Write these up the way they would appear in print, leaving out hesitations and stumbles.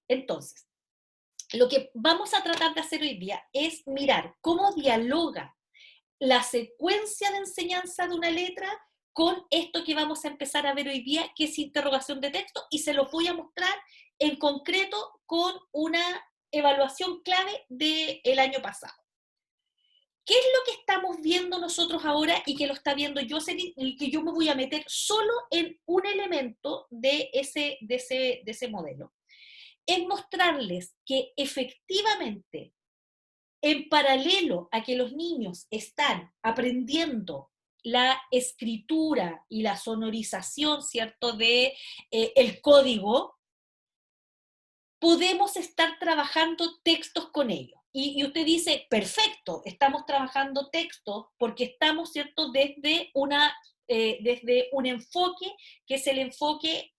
Entonces, lo que vamos a tratar de hacer hoy día es mirar cómo dialoga la secuencia de enseñanza de una letra con esto que vamos a empezar a ver hoy día, que es interrogación de texto, y se los voy a mostrar en concreto con una evaluación clave del año pasado. ¿Qué es lo que estamos viendo nosotros ahora y que lo está viendo Jocelyn y que yo me voy a meter solo en un elemento de ese modelo? Es mostrarles que efectivamente, en paralelo a que los niños están aprendiendo la escritura y la sonorización, ¿cierto?, de el código, podemos estar trabajando textos con ellos. Y usted dice, perfecto, estamos trabajando textos porque estamos, ¿cierto?, desde un enfoque que es el enfoque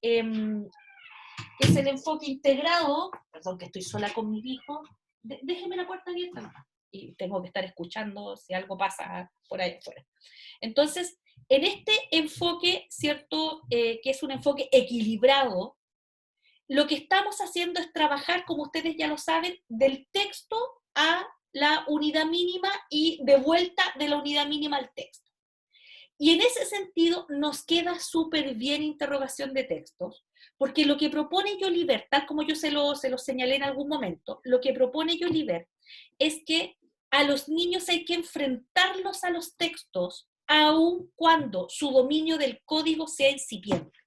integrado. Perdón, que estoy sola con mi hijo. Déjeme la puerta abierta, mamá. Y tengo que estar escuchando si algo pasa por ahí afuera. Entonces, en este enfoque, ¿cierto?, que es un enfoque equilibrado, lo que estamos haciendo es trabajar, como ustedes ya lo saben, del texto a la unidad mínima y de vuelta de la unidad mínima al texto. Y en ese sentido nos queda súper bien interrogación de textos, porque lo que propone Jolivet, tal como yo se lo señalé en algún momento, lo que propone Jolivet es que a los niños hay que enfrentarlos a los textos, aun cuando su dominio del código sea incipiente.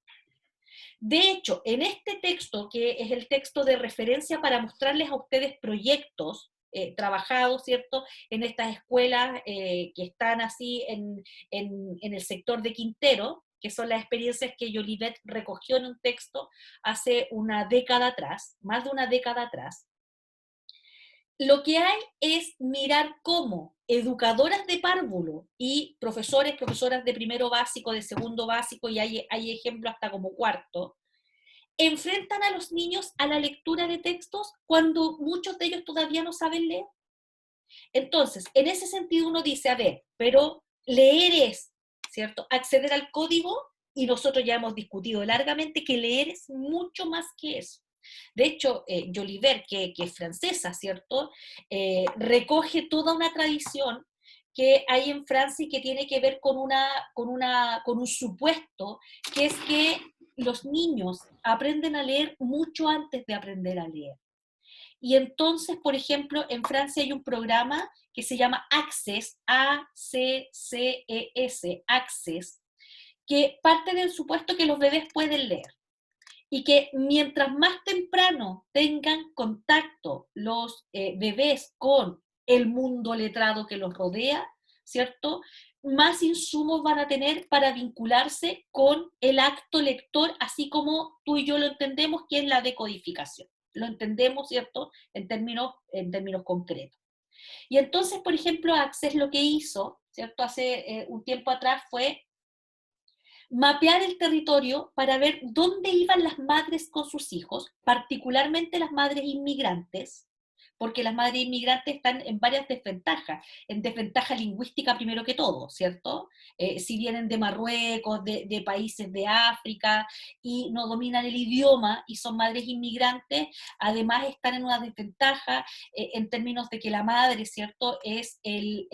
De hecho, en este texto, que es el texto de referencia para mostrarles a ustedes proyectos trabajados, ¿cierto?, en estas escuelas que están así en el sector de Quintero, que son las experiencias que Jolivet recogió en un texto hace una década atrás, más de una década atrás. Lo que hay es mirar cómo educadoras de párvulo y profesoras de primero básico, de segundo básico, y hay ejemplos hasta como cuarto, enfrentan a los niños a la lectura de textos cuando muchos de ellos todavía no saben leer. Entonces, en ese sentido uno dice, a ver, pero leer es, ¿cierto?, acceder al código, y nosotros ya hemos discutido largamente que leer es mucho más que eso. De hecho, Jolivet, que es francesa, ¿cierto?, recoge toda una tradición que hay en Francia y que tiene que ver con un supuesto, que es que los niños aprenden a leer mucho antes de aprender a leer. Y entonces, por ejemplo, en Francia hay un programa que se llama Access, A-C-C-E-S, Access, que parte del supuesto que los bebés pueden leer. Y que mientras más temprano tengan contacto los bebés con el mundo letrado que los rodea, ¿cierto?, más insumos van a tener para vincularse con el acto lector, así como tú y yo lo entendemos, que es la decodificación. Lo entendemos, ¿cierto?, en términos concretos. Y entonces, por ejemplo, Access lo que hizo, ¿cierto?, hace un tiempo atrás fue mapear el territorio para ver dónde iban las madres con sus hijos, particularmente las madres inmigrantes, porque las madres inmigrantes están en varias desventajas, en desventaja lingüística primero que todo, ¿cierto? Si vienen de Marruecos, de países de África, y no dominan el idioma y son madres inmigrantes, además están en una desventaja en términos de que la madre, ¿cierto?, es el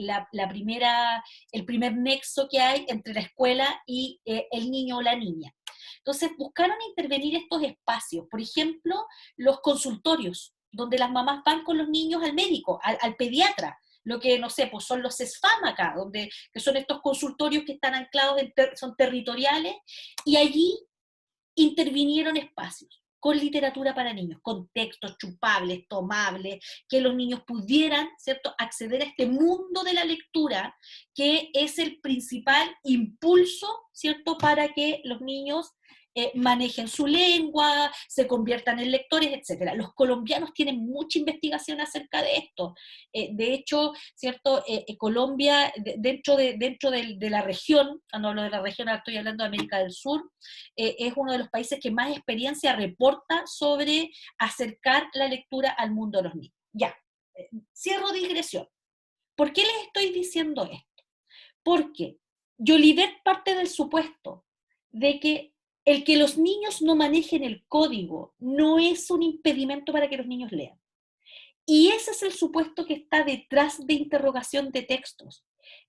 primer nexo que hay entre la escuela y el niño o la niña. Entonces buscaron intervenir estos espacios, por ejemplo, los consultorios, donde las mamás van con los niños al médico, al pediatra, lo que, no sé, pues son los SFAM acá, que son estos consultorios que están anclados, son territoriales, y allí intervinieron espacios con literatura para niños, con textos chupables, tomables, que los niños pudieran, ¿cierto?, acceder a este mundo de la lectura, que es el principal impulso, ¿cierto?, para que los niños manejen su lengua, se conviertan en lectores, etc. Los colombianos tienen mucha investigación acerca de esto. De hecho, ¿cierto?, Colombia, dentro de la región, cuando hablo de la región, ahora estoy hablando de América del Sur, es uno de los países que más experiencia reporta sobre acercar la lectura al mundo de los niños. Ya, cierro digresión. ¿Por qué les estoy diciendo esto? Porque Jolivet parte del supuesto de que El que los niños no manejen el código no es un impedimento para que los niños lean. Y ese es el supuesto que está detrás de interrogación de textos.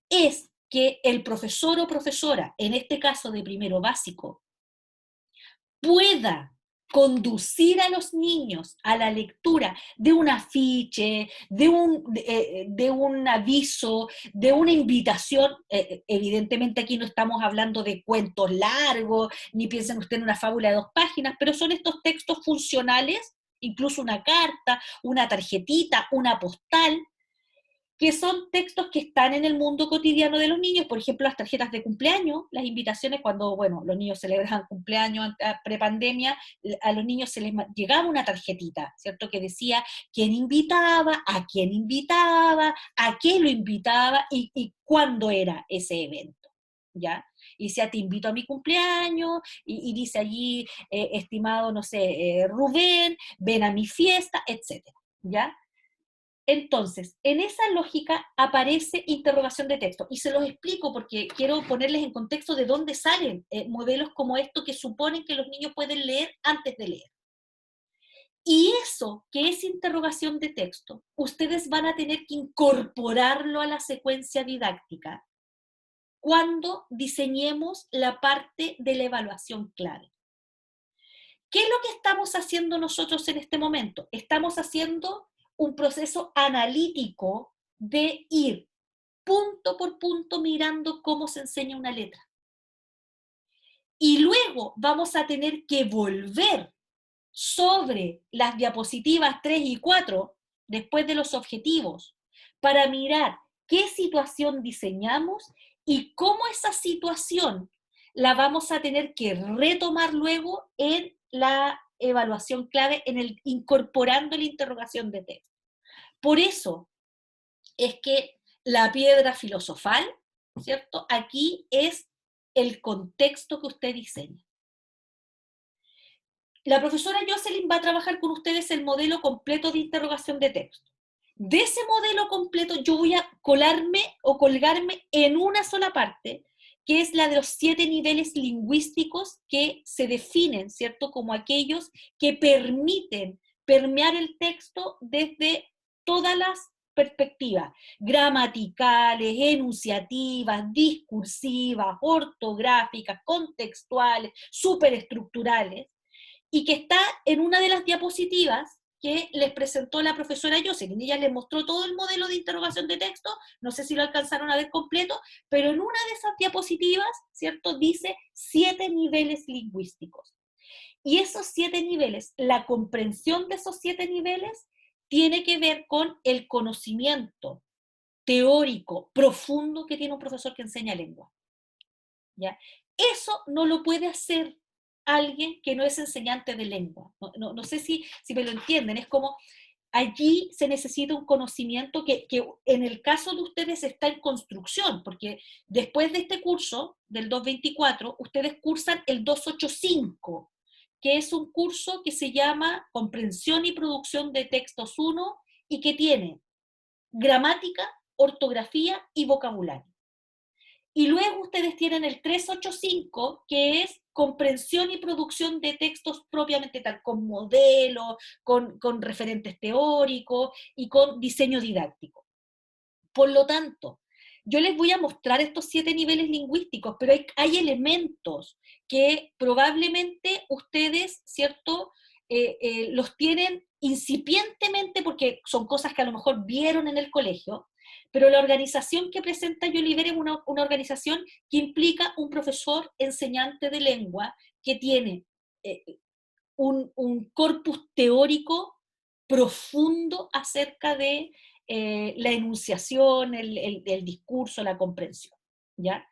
Es que el profesor o profesora, en este caso de primero básico, pueda conducir a los niños a la lectura de un afiche, de un aviso, de una invitación. Evidentemente aquí no estamos hablando de cuentos largos, ni piensen usted en una fábula de 2 páginas, pero son estos textos funcionales, incluso una carta, una tarjetita, una postal, que son textos que están en el mundo cotidiano de los niños, por ejemplo, las tarjetas de cumpleaños, las invitaciones cuando, bueno, los niños celebraban cumpleaños prepandemia, a los niños se les llegaba una tarjetita, ¿cierto? Que decía quién invitaba, a qué lo invitaba y cuándo era ese evento, ¿ya? Y decía, te invito a mi cumpleaños, y dice allí, estimado, no sé, Rubén, ven a mi fiesta, etcétera, ¿ya? Entonces, en esa lógica aparece interrogación de texto. Y se los explico porque quiero ponerles en contexto de dónde salen modelos como estos que suponen que los niños pueden leer antes de leer. Y eso, que es interrogación de texto, ustedes van a tener que incorporarlo a la secuencia didáctica cuando diseñemos la parte de la evaluación clave. ¿Qué es lo que estamos haciendo nosotros en este momento? Estamos haciendo un proceso analítico de ir punto por punto mirando cómo se enseña una letra. Y luego vamos a tener que volver sobre las diapositivas 3 y 4, después de los objetivos, para mirar qué situación diseñamos y cómo esa situación la vamos a tener que retomar luego en la evaluación clave, incorporando la interrogación de texto. Por eso es que la piedra filosofal, ¿cierto? Aquí es el contexto que usted diseña. La profesora Jocelyn va a trabajar con ustedes el modelo completo de interrogación de texto. De ese modelo completo yo voy a colarme o colgarme en una sola parte, que es la de los 7 niveles lingüísticos que se definen, ¿cierto?, como aquellos que permiten permear el texto desde todas las perspectivas, gramaticales, enunciativas, discursivas, ortográficas, contextuales, superestructurales, y que está en una de las diapositivas que les presentó la profesora Jocelyn. Ella les mostró todo el modelo de interrogación de texto, no sé si lo alcanzaron a ver completo, pero en una de esas diapositivas, ¿cierto?, dice 7 niveles lingüísticos. Y esos 7 niveles, la comprensión de esos 7 niveles, tiene que ver con el conocimiento teórico profundo que tiene un profesor que enseña lengua, ¿ya? Eso no lo puede hacer alguien que no es enseñante de lengua. No sé si me lo entienden, es como allí se necesita un conocimiento que en el caso de ustedes está en construcción, porque después de este curso, del 224, ustedes cursan el 285, que es un curso que se llama Comprensión y Producción de Textos 1 y que tiene gramática, ortografía y vocabulario. Y luego ustedes tienen el 385, que es comprensión y producción de textos propiamente tal, con modelos, con referentes teóricos y con diseño didáctico. Por lo tanto, yo les voy a mostrar estos 7 niveles lingüísticos, pero hay elementos que probablemente ustedes, ¿cierto?, los tienen incipientemente porque son cosas que a lo mejor vieron en el colegio, pero la organización que presenta Yoliver es una organización que implica un profesor enseñante de lengua que tiene eh, un corpus teórico profundo acerca de la enunciación, el discurso, la comprensión, ¿ya?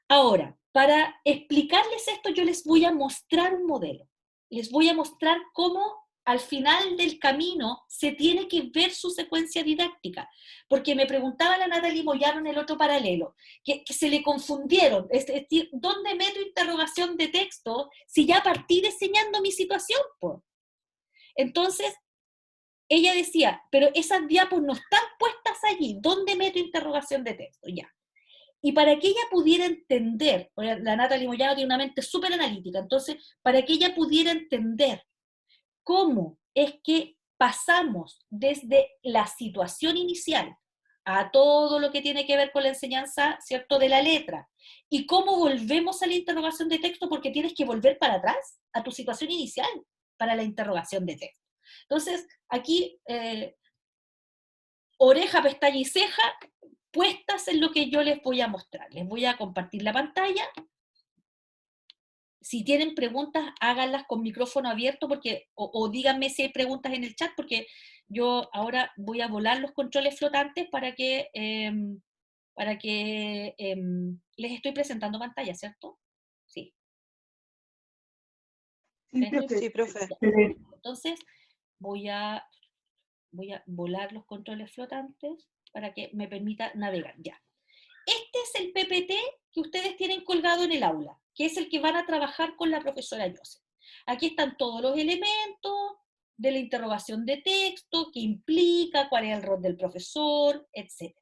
Ahora, para explicarles esto, yo les voy a mostrar un modelo. Les voy a mostrar cómo al final del camino se tiene que ver su secuencia didáctica. Porque me preguntaba la Natalie Moyano en el otro paralelo, que se le confundieron. Es decir, ¿dónde meto interrogación de texto si ya partí diseñando mi situación? Po? Entonces, ella decía, pero esas diapos no están puestas allí. ¿Dónde meto interrogación de texto? Ya. Y para que ella pudiera entender, porque la Natalie Moyano tiene una mente súper analítica, entonces, para que ella pudiera entender cómo es que pasamos desde la situación inicial a todo lo que tiene que ver con la enseñanza, ¿cierto?, de la letra, y cómo volvemos a la interrogación de texto, porque tienes que volver para atrás, a tu situación inicial, para la interrogación de texto. Entonces, aquí, oreja, pestaña y ceja puestas en lo que yo les voy a mostrar. Les voy a compartir la pantalla. Si tienen preguntas, háganlas con micrófono abierto, porque, o díganme si hay preguntas en el chat, porque yo ahora voy a volar los controles flotantes para que les estoy presentando pantalla, ¿cierto? Sí. Sí, profe. Sí, profe. Entonces, voy a volar los controles flotantes para que me permita navegar. Ya. Este es el PPT que ustedes tienen colgado en el aula, que es el que van a trabajar con la profesora Joseph. Aquí están todos los elementos de la interrogación de texto, qué implica, cuál es el rol del profesor, etc.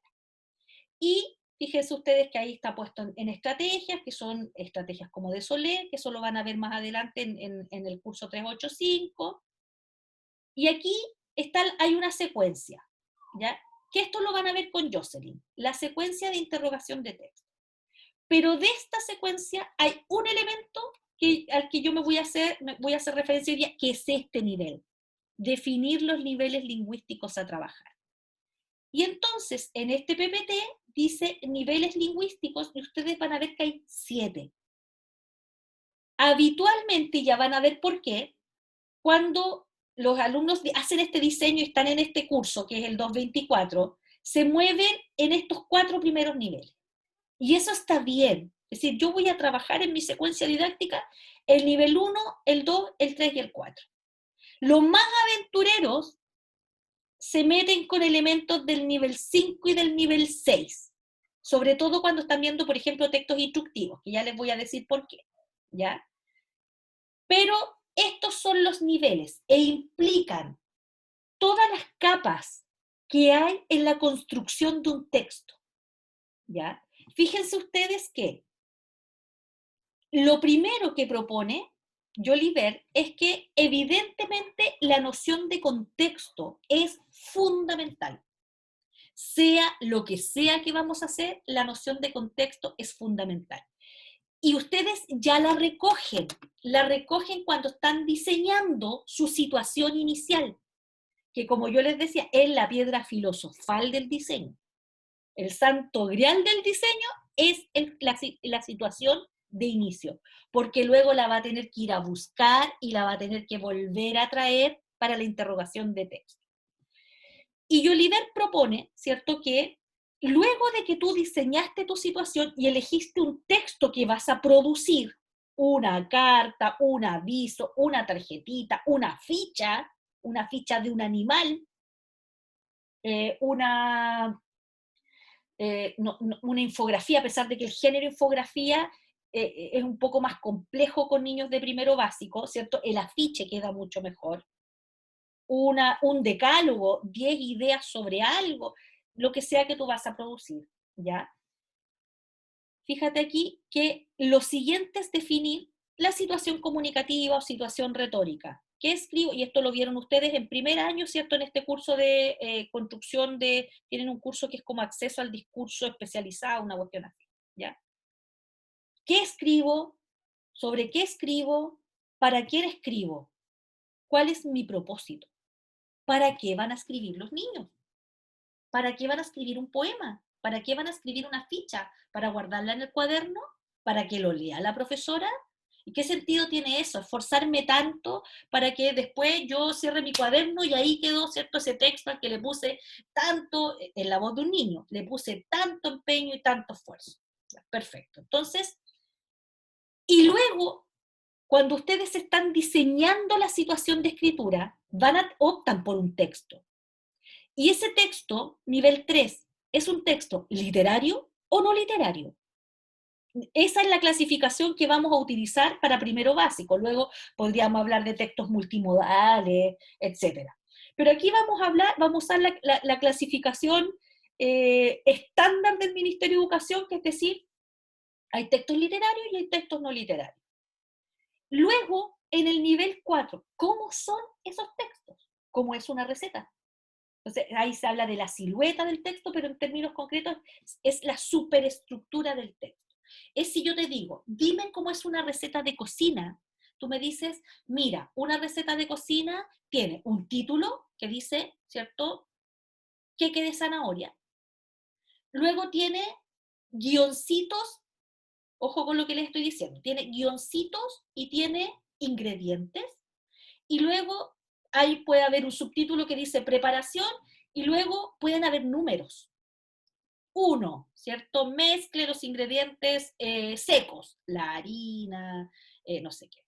Y fíjense ustedes que ahí está puesto en estrategias, que son estrategias como de Solé, que eso lo van a ver más adelante en el curso 385. Y aquí hay una secuencia, ¿ya? Que esto lo van a ver con Jocelyn, la secuencia de interrogación de texto. Pero de esta secuencia hay un elemento al que yo me voy a hacer referencia hoy día, que es este nivel, definir los niveles lingüísticos a trabajar. Y entonces, en este PPT dice niveles lingüísticos, y ustedes van a ver que hay 7. Habitualmente, ya van a ver por qué, cuando los alumnos hacen este diseño y están en este curso, que es el 224, se mueven en estos 4 primeros niveles. Y eso está bien. Es decir, yo voy a trabajar en mi secuencia didáctica el nivel 1, el 2, el 3 y el 4. Los más aventureros se meten con elementos del nivel 5 y del nivel 6, sobre todo cuando están viendo, por ejemplo, textos instructivos, que ya les voy a decir por qué, ¿ya? Pero estos son los niveles e implican todas las capas que hay en la construcción de un texto, ¿ya? Fíjense ustedes que lo primero que propone Jolivet es que evidentemente la noción de contexto es fundamental. Sea lo que sea que vamos a hacer, la noción de contexto es fundamental. Y ustedes ya la recogen cuando están diseñando su situación inicial, que como yo les decía, es la piedra filosofal del diseño. El santo grial del diseño es la situación de inicio, porque luego la va a tener que ir a buscar y la va a tener que volver a traer para la interrogación de texto. Y Jolivet propone, ¿cierto?, que luego de que tú diseñaste tu situación y elegiste un texto que vas a producir, una carta, un aviso, una tarjetita, una ficha de un animal, una infografía, a pesar de que el género infografía es un poco más complejo con niños de primero básico, ¿cierto? El afiche queda mucho mejor. Un decálogo, 10 ideas sobre algo, lo que sea que tú vas a producir, ¿ya? Fíjate aquí que lo siguiente es definir la situación comunicativa o situación retórica. ¿Qué escribo? Y esto lo vieron ustedes en primer año, ¿cierto? En este curso de construcción tienen un curso que es como acceso al discurso especializado, una cuestión así, ¿ya? ¿Qué escribo? ¿Sobre qué escribo? ¿Para quién escribo? ¿Cuál es mi propósito? ¿Para qué van a escribir los niños? ¿Para qué van a escribir un poema? ¿Para qué van a escribir una ficha? ¿Para guardarla en el cuaderno? ¿Para que lo lea la profesora? ¿Y qué sentido tiene eso? Esforzarme tanto para que después yo cierre mi cuaderno y ahí quedó, ¿cierto?, ese texto al que le puse tanto, en la voz de un niño, le puse tanto empeño y tanto esfuerzo. Perfecto. Entonces, y luego, cuando ustedes están diseñando la situación de escritura, optan por un texto. Y ese texto, nivel 3, ¿es un texto literario o no literario? Esa es la clasificación que vamos a utilizar para primero básico. Luego podríamos hablar de textos multimodales, etc. Pero aquí vamos a usar la clasificación estándar del Ministerio de Educación, que es decir, hay textos literarios y hay textos no literarios. Luego, en el nivel 4, ¿cómo son esos textos? ¿Cómo es una receta? Entonces, ahí se habla de la silueta del texto, pero en términos concretos es la superestructura del texto. Es si yo te digo, dime cómo es una receta de cocina, tú me dices, mira, una receta de cocina tiene un título que dice, ¿cierto? Queque de zanahoria. Luego tiene guioncitos, ojo con lo que les estoy diciendo, tiene guioncitos y tiene ingredientes. Y luego ahí puede haber un subtítulo que dice preparación y luego pueden haber números. 1, ¿cierto? Mezcle los ingredientes secos, la harina, no sé qué.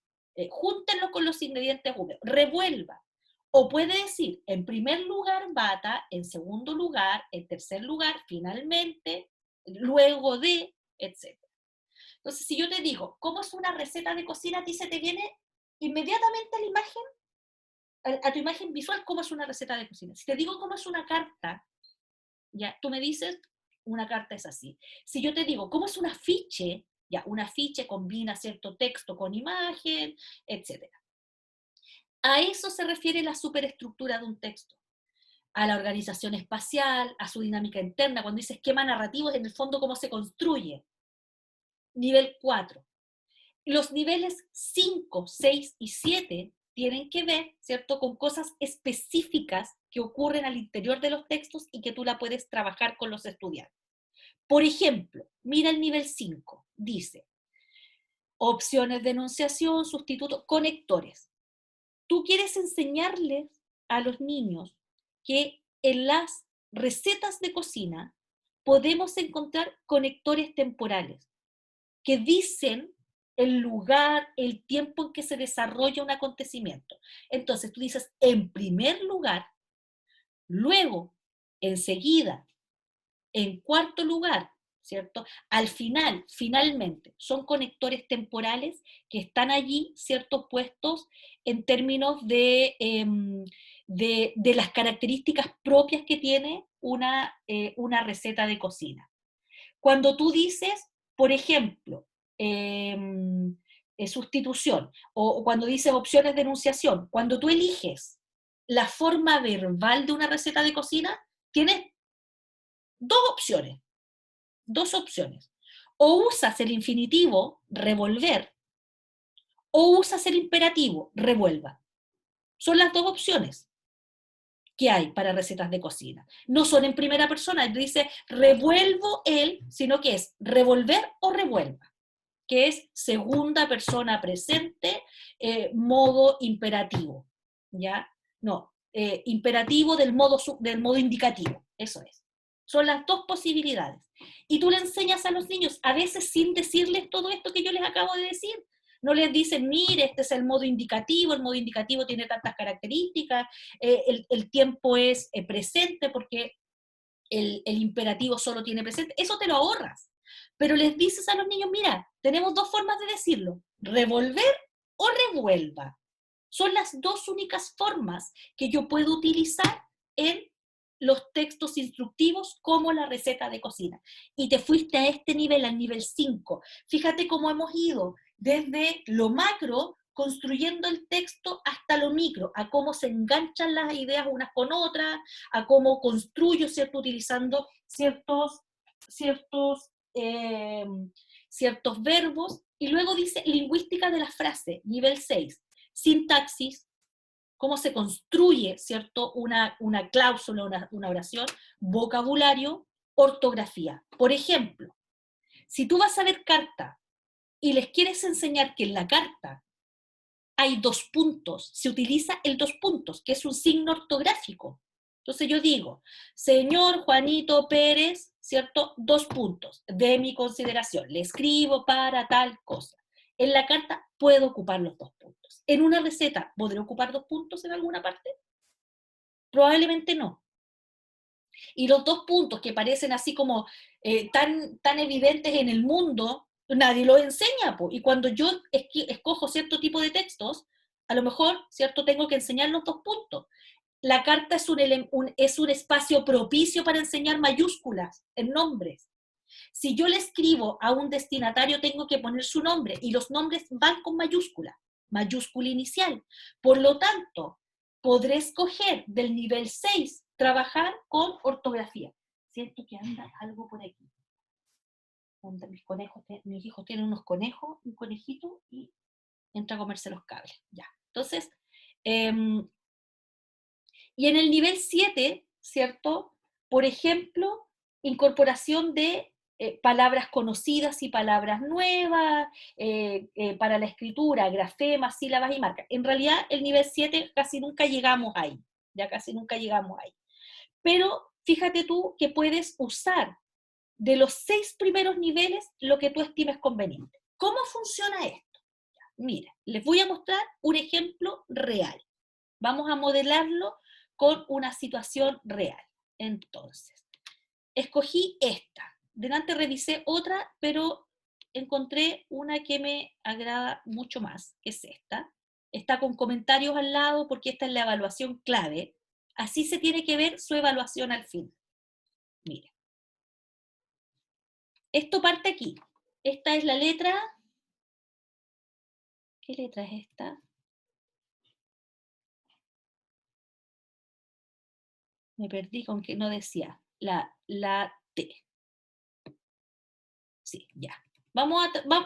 Júntenlo con los ingredientes húmedos, revuelva. O puede decir, en primer lugar, bata, en segundo lugar, en tercer lugar, finalmente, luego de, etc. Entonces, si yo te digo, ¿cómo es una receta de cocina? A ti se te viene inmediatamente a la imagen, a tu imagen visual, cómo es una receta de cocina. Si te digo cómo es una carta, ya, tú me dices, una carta es así. Si yo te digo, ¿cómo es un afiche? Ya, un afiche combina cierto texto con imagen, etc. A eso se refiere la superestructura de un texto, a la organización espacial, a su dinámica interna. Cuando dice esquema narrativo, es en el fondo cómo se construye. Nivel 4. Los niveles 5, 6 y 7 tienen que ver, ¿cierto?, con cosas específicas que ocurren al interior de los textos y que tú la puedes trabajar con los estudiantes. Por ejemplo, mira el nivel 5, dice, opciones de enunciación, sustitutos, conectores. Tú quieres enseñarles a los niños que en las recetas de cocina podemos encontrar conectores temporales que dicen el lugar, el tiempo en que se desarrolla un acontecimiento. Entonces tú dices, en primer lugar, luego, enseguida, en cuarto lugar, ¿cierto? Al final, finalmente, son conectores temporales que están allí, ¿cierto?, puestos en términos de las características propias que tiene una receta de cocina. Cuando tú dices, por ejemplo, eh, sustitución, o cuando dices opciones de enunciación, cuando tú eliges la forma verbal de una receta de cocina, tienes dos opciones, dos opciones. O usas el infinitivo, revolver, o usas el imperativo, revuelva. Son las dos opciones que hay para recetas de cocina. No son en primera persona, dice revuelvo el, sino que es revolver o revuelva, que es segunda persona presente, modo imperativo, ¿ya? No, imperativo del modo indicativo, eso es. Son las dos posibilidades. Y tú le enseñas a los niños, a veces sin decirles todo esto que yo les acabo de decir. No les dicen, mire, este es el modo indicativo tiene tantas características, el tiempo es presente porque el imperativo solo tiene presente. Eso te lo ahorras. Pero les dices a los niños, mira, tenemos dos formas de decirlo, revolver o revuelva. Son las dos únicas formas que yo puedo utilizar en los textos instructivos como la receta de cocina. Y te fuiste a este nivel, al nivel 5. Fíjate cómo hemos ido desde lo macro, construyendo el texto, hasta lo micro, a cómo se enganchan las ideas unas con otras, a cómo construyo, ¿cierto?, utilizando ciertos, eh, ciertos verbos. Y luego dice lingüística de la frase, nivel 6, sintaxis, cómo se construye, ¿cierto?, una cláusula, una oración, vocabulario, ortografía. Por ejemplo, si tú vas a ver carta y les quieres enseñar que en la carta hay dos puntos, se utiliza el dos puntos, que es un signo ortográfico. Entonces yo digo, señor Juanito Pérez, ¿cierto? Dos puntos, de mi consideración, le escribo para tal cosa. En la carta puedo ocupar los dos puntos. En una receta, ¿podré ocupar dos puntos en alguna parte? Probablemente no. Y los dos puntos que parecen así como tan evidentes en el mundo, nadie los enseña, po. Y cuando yo escojo cierto tipo de textos, a lo mejor, ¿cierto?, tengo que enseñar los dos puntos. La carta es un espacio propicio para enseñar mayúsculas en nombres. Si yo le escribo a un destinatario, tengo que poner su nombre, y los nombres van con mayúscula, mayúscula inicial. Por lo tanto, podré escoger del nivel 6 trabajar con ortografía. Siento que anda algo por aquí. Mis hijos tienen unos conejos, un conejito, y entra a comerse los cables. Ya. Entonces, y en el nivel 7, ¿cierto? Por ejemplo, incorporación de palabras conocidas y palabras nuevas, para la escritura, grafemas, sílabas y marcas. En realidad, el nivel 7 casi nunca llegamos ahí, ya casi nunca llegamos ahí. Pero fíjate tú que puedes usar de los 6 primeros niveles lo que tú estimes conveniente. ¿Cómo funciona esto? Mira, les voy a mostrar un ejemplo real. Vamos a modelarlo con una situación real. Entonces, escogí esta. Delante revisé otra, pero encontré una que me agrada mucho más, que es esta. Está con comentarios al lado porque esta es la evaluación clave. Así se tiene que ver su evaluación al fin. Mira. Esto parte aquí. Esta es la letra. ¿Qué letra es esta? Me perdí con que no decía. La T. Sí, ya.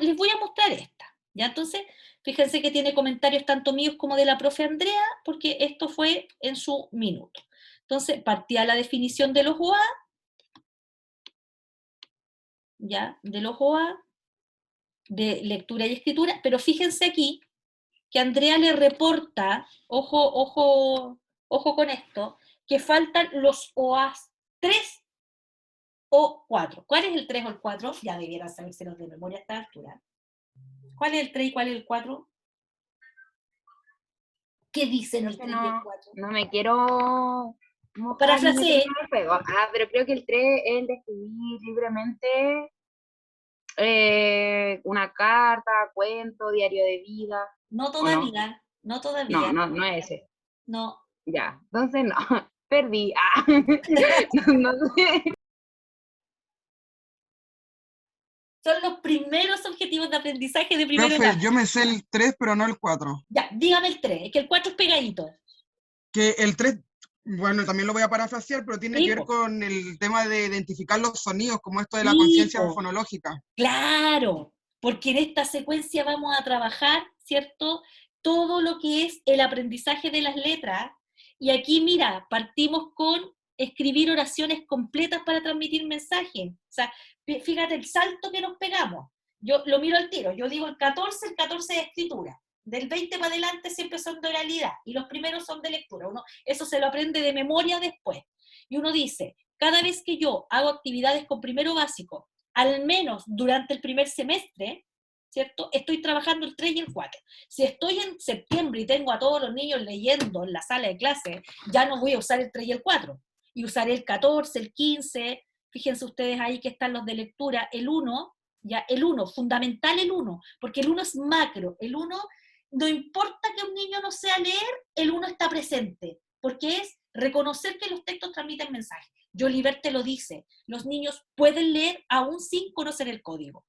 Les voy a mostrar esta. Ya, entonces, fíjense que tiene comentarios tanto míos como de la profe Andrea, porque esto fue en su minuto. Entonces, partía la definición de los OA, ya, de los OA, de lectura y escritura, pero fíjense aquí que Andrea le reporta, ojo con esto, que faltan los OAs 3 o 4. ¿Cuál es el 3 o el 4? Ya debieran sabérselos de memoria a esta altura. ¿Cuál es el 3 y cuál es el 4? ¿Qué dicen el 3 y el 4? No me quiero mojar ni meterme Parafraseé. en el juego. Pero creo que el 3 es el de escribir libremente una carta, cuento, diario de vida. No ¿O no? todavía, no todavía. No es ese. No. Ya, entonces no, perdí. No sé. Son los primeros objetivos de aprendizaje de primero Profe, grado. yo me sé el 3, pero no el 4. Ya, dígame el 3, es que el 4 es pegadito. Que el 3, bueno, también lo voy a parafrasear, pero tiene Sí, que ver po. con el tema de identificar los sonidos, como esto de la Sí, conciencia po. fonológica. Claro, porque en esta secuencia vamos a trabajar, ¿cierto? Todo lo que es el aprendizaje de las letras. Y aquí, mira, partimos con escribir oraciones completas para transmitir mensajes. O sea, fíjate el salto que nos pegamos. Yo lo miro al tiro, yo digo el 14 de escritura. Del 20 para adelante siempre son de oralidad y los primeros son de lectura. Uno, eso se lo aprende de memoria después. Y uno dice, cada vez que yo hago actividades con primero básico, al menos durante el primer semestre, ¿cierto? Estoy trabajando el 3 y el 4. Si estoy en septiembre y tengo a todos los niños leyendo en la sala de clase, ya no voy a usar el 3 y el 4. Y usaré el 14, el 15. Fíjense ustedes ahí que están los de lectura, el 1, ya el 1, fundamental el 1, porque el 1 es macro. El 1, no importa que un niño no sea leer, el 1 está presente, porque es reconocer que los textos transmiten mensajes. Jolivet te lo dice, los niños pueden leer aún sin conocer el código.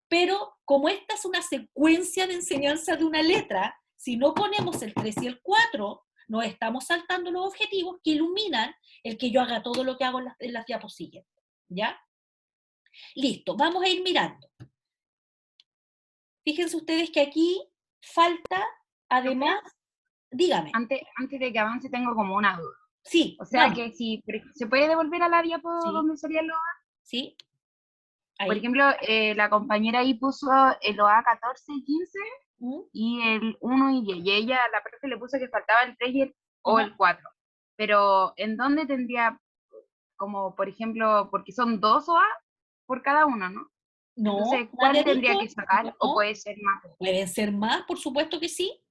Pero como esta es una secuencia de enseñanza de una letra, si no ponemos el 3 y el 4, nos estamos saltando los objetivos que iluminan el que yo haga todo lo que hago en las diapositivas. ¿Ya? Listo, vamos a ir mirando. Fíjense ustedes que aquí falta, además, dígame. Antes de que avance tengo como una duda. Sí, O sea vamos. que si se puede devolver a la diapo Sí. donde salían los OA. ¿Sí? Ahí. Por ejemplo, la compañera ahí puso el OA 14 y 15 y el 1 y 10. Y ella, la profe, le puso que faltaba el 3 y o el 4. Pero ¿en dónde tendría, como por ejemplo, porque son 2 OA por cada uno, ¿no? No, entonces, ¿cuál tendría que sacar? no, ¿O puede ser más? Pueden ser más, por supuesto que sí.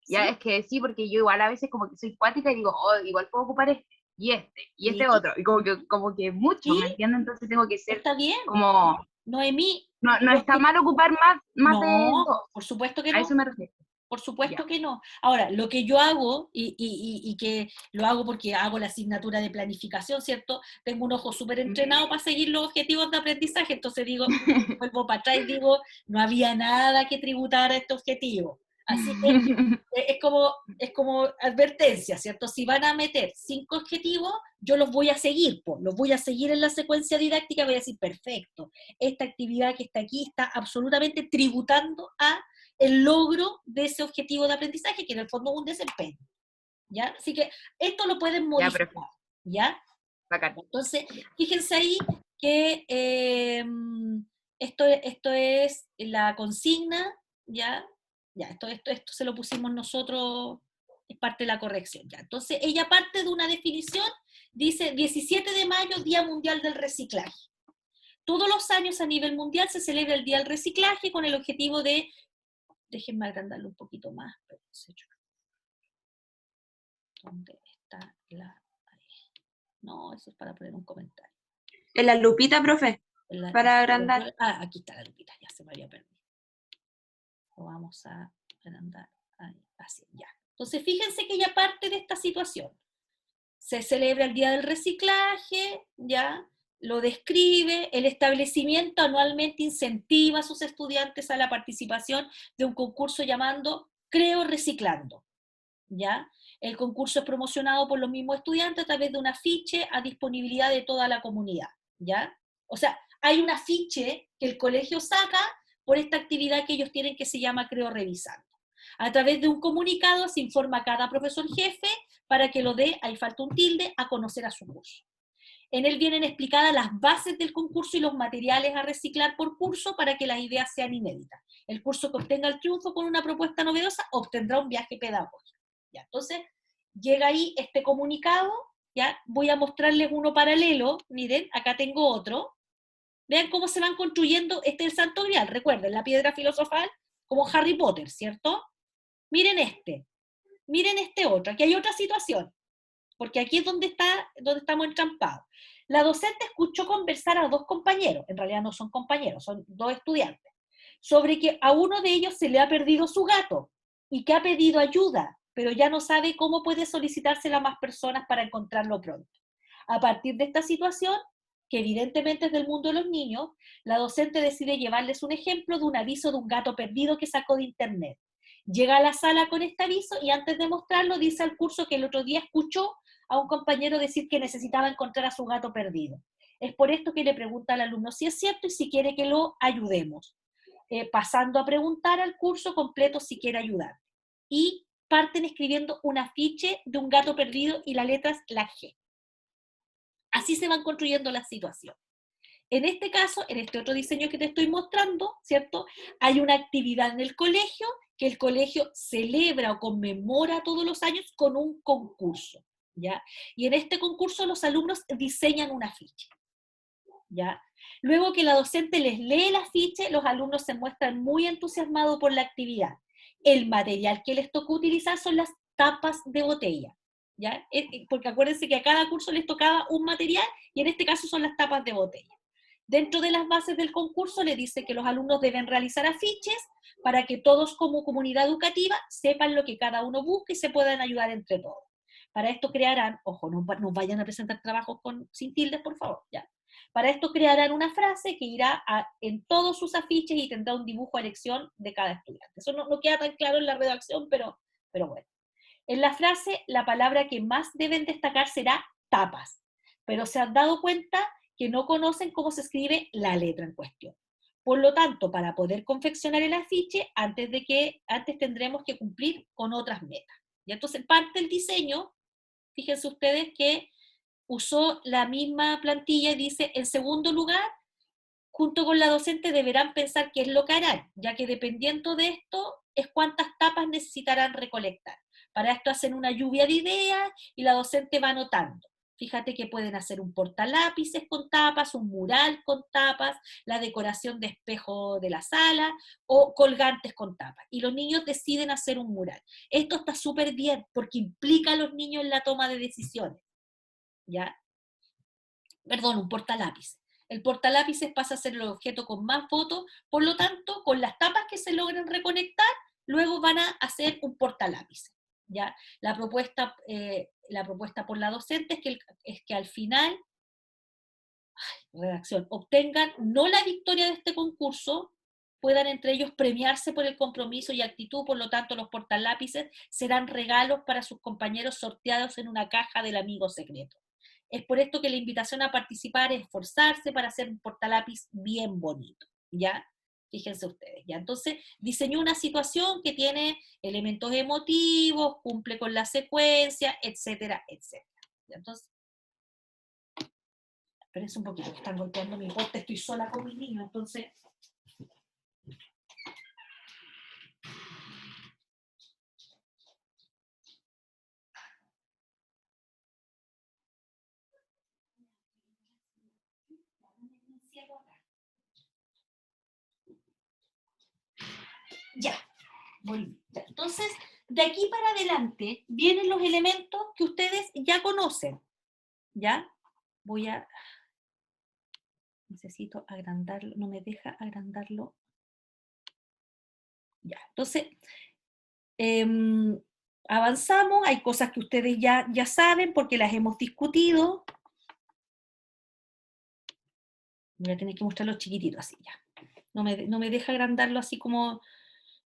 Ya, ¿Sí? es que sí, porque yo igual a veces como que soy cuática y digo, oh, igual puedo ocupar este, y este Sí. otro, y como que mucho, ¿Sí? ¿me entiendes? Entonces tengo que ser Está bien. como, Noemí. no está mal ocupar más de No, dos, por supuesto que a no. eso me refiero. Por supuesto Ya. que no. Ahora, lo que yo hago, y que lo hago porque hago la asignatura de planificación, ¿cierto? Tengo un ojo súper entrenado para seguir los objetivos de aprendizaje, entonces digo, vuelvo para atrás y digo, no había nada que tributar a este objetivo. Así que es como advertencia, ¿cierto? Si van a meter 5 objetivos, yo los voy a seguir, pues, los voy a seguir en la secuencia didáctica, voy a decir, perfecto, esta actividad que está aquí está absolutamente tributando a el logro de ese objetivo de aprendizaje, que en el fondo es un desempeño, ¿ya? Así que esto lo pueden Ya, perfecto. modificar, ¿ya? Bacán. Entonces, fíjense ahí que esto es la consigna, ¿ya? Ya, esto se lo pusimos nosotros, es parte de la corrección, ¿ya? Entonces, ella parte de una definición, dice 17 de mayo, Día Mundial del Reciclaje. Todos los años a nivel mundial se celebra el Día del Reciclaje con el objetivo de, déjenme agrandarlo un poquito más, ¿dónde está la...? No, eso es para poner un comentario. En la lupita, profe, para agrandar. Aquí está la lupita, ya se me había perdido. Lo vamos a agrandar. Ahí, así, ya. Entonces, fíjense que ya parte de esta situación. Se celebra el Día del Reciclaje, ya, lo describe, el establecimiento anualmente incentiva a sus estudiantes a la participación de un concurso llamando Creo Reciclando, ¿ya? El concurso es promocionado por los mismos estudiantes a través de un afiche a disponibilidad de toda la comunidad, ¿ya? O sea, hay un afiche que el colegio saca por esta actividad que ellos tienen que se llama Creo Revisando. A través de un comunicado se informa a cada profesor jefe para que lo dé, ahí falta un tilde, a conocer a su curso. En él vienen explicadas las bases del concurso y los materiales a reciclar por curso para que las ideas sean inéditas. El curso que obtenga el triunfo con una propuesta novedosa obtendrá un viaje pedagógico. Ya, entonces, llega ahí este comunicado, ya, voy a mostrarles uno paralelo, miren, acá tengo otro. Vean cómo se van construyendo, este es el Santo Grial, recuerden, la piedra filosofal, como Harry Potter, ¿cierto? Miren este otro, aquí hay otra situación, porque aquí es donde estamos entrampados. La docente escuchó conversar a 2 compañeros, en realidad no son compañeros, son 2 estudiantes, sobre que a uno de ellos se le ha perdido su gato y que ha pedido ayuda, pero ya no sabe cómo puede solicitársela a más personas para encontrarlo pronto. A partir de esta situación, que evidentemente es del mundo de los niños, la docente decide llevarles un ejemplo de un aviso de un gato perdido que sacó de internet. Llega a la sala con este aviso y antes de mostrarlo dice al curso que el otro día escuchó a un compañero decir que necesitaba encontrar a su gato perdido. Es por esto que le pregunta al alumno si es cierto y si quiere que lo ayudemos, pasando a preguntar al curso completo si quiere ayudar. Y parten escribiendo un afiche de un gato perdido y las letras la G. Así se van construyendo las situaciones. En este caso, en este otro diseño que te estoy mostrando, ¿cierto? Hay una actividad en el colegio que el colegio celebra o conmemora todos los años con un concurso, ¿ya? Y en este concurso los alumnos diseñan un afiche, ¿ya? Luego que la docente les lee el afiche, los alumnos se muestran muy entusiasmados por la actividad. El material que les tocó utilizar son las tapas de botella, ¿ya? Porque acuérdense que a cada curso les tocaba un material y en este caso son las tapas de botella. Dentro de las bases del concurso le dice que los alumnos deben realizar afiches para que todos como comunidad educativa sepan lo que cada uno busca y se puedan ayudar entre todos. Para esto crearán, ojo, no vayan a presentar trabajos sin tildes, por favor, ya. Para esto crearán una frase que irá en todos sus afiches y tendrá un dibujo a elección de cada estudiante. Eso no queda tan claro en la redacción, pero bueno. En la frase, la palabra que más deben destacar será tapas, pero se han dado cuenta que no conocen cómo se escribe la letra en cuestión. Por lo tanto, para poder confeccionar el afiche, antes tendremos que cumplir con otras metas. Y entonces parte el diseño, fíjense ustedes que usó la misma plantilla y dice, en segundo lugar, junto con la docente deberán pensar qué es lo que harán, ya que dependiendo de esto es cuántas tapas necesitarán recolectar. Para esto hacen una lluvia de ideas y la docente va anotando. Fíjate que pueden hacer un portalápices con tapas, un mural con tapas, la decoración de espejo de la sala o colgantes con tapas. Y los niños deciden hacer un mural. Esto está súper bien porque implica a los niños en la toma de decisiones. ¿Ya? Perdón, un portalápices. El portalápices pasa a ser el objeto con más fotos, por lo tanto, con las tapas que se logren reconectar, luego van a hacer un portalápices, ¿ya? La propuesta por la docente es que al final, redacción, obtengan no la victoria de este concurso, puedan entre ellos premiarse por el compromiso y actitud, por lo tanto los portalápices serán regalos para sus compañeros sorteados en una caja del amigo secreto. Es por esto que la invitación a participar es esforzarse para hacer un portalápiz bien bonito, ¿ya? Fíjense ustedes, ¿ya? Entonces, diseñó una situación que tiene elementos emotivos, cumple con la secuencia, etcétera, etcétera. ¿Ya? Entonces, espérense un poquito, están golpeando mi poste, estoy sola con mis niños, entonces... Ya, volví. Ya. Entonces, de aquí para adelante vienen los elementos que ustedes ya conocen, ¿ya? Necesito agrandarlo, no me deja agrandarlo. Ya, entonces, avanzamos, hay cosas que ustedes ya saben porque las hemos discutido. Voy a tener que mostrarlo chiquitito así, ya. No me deja agrandarlo así como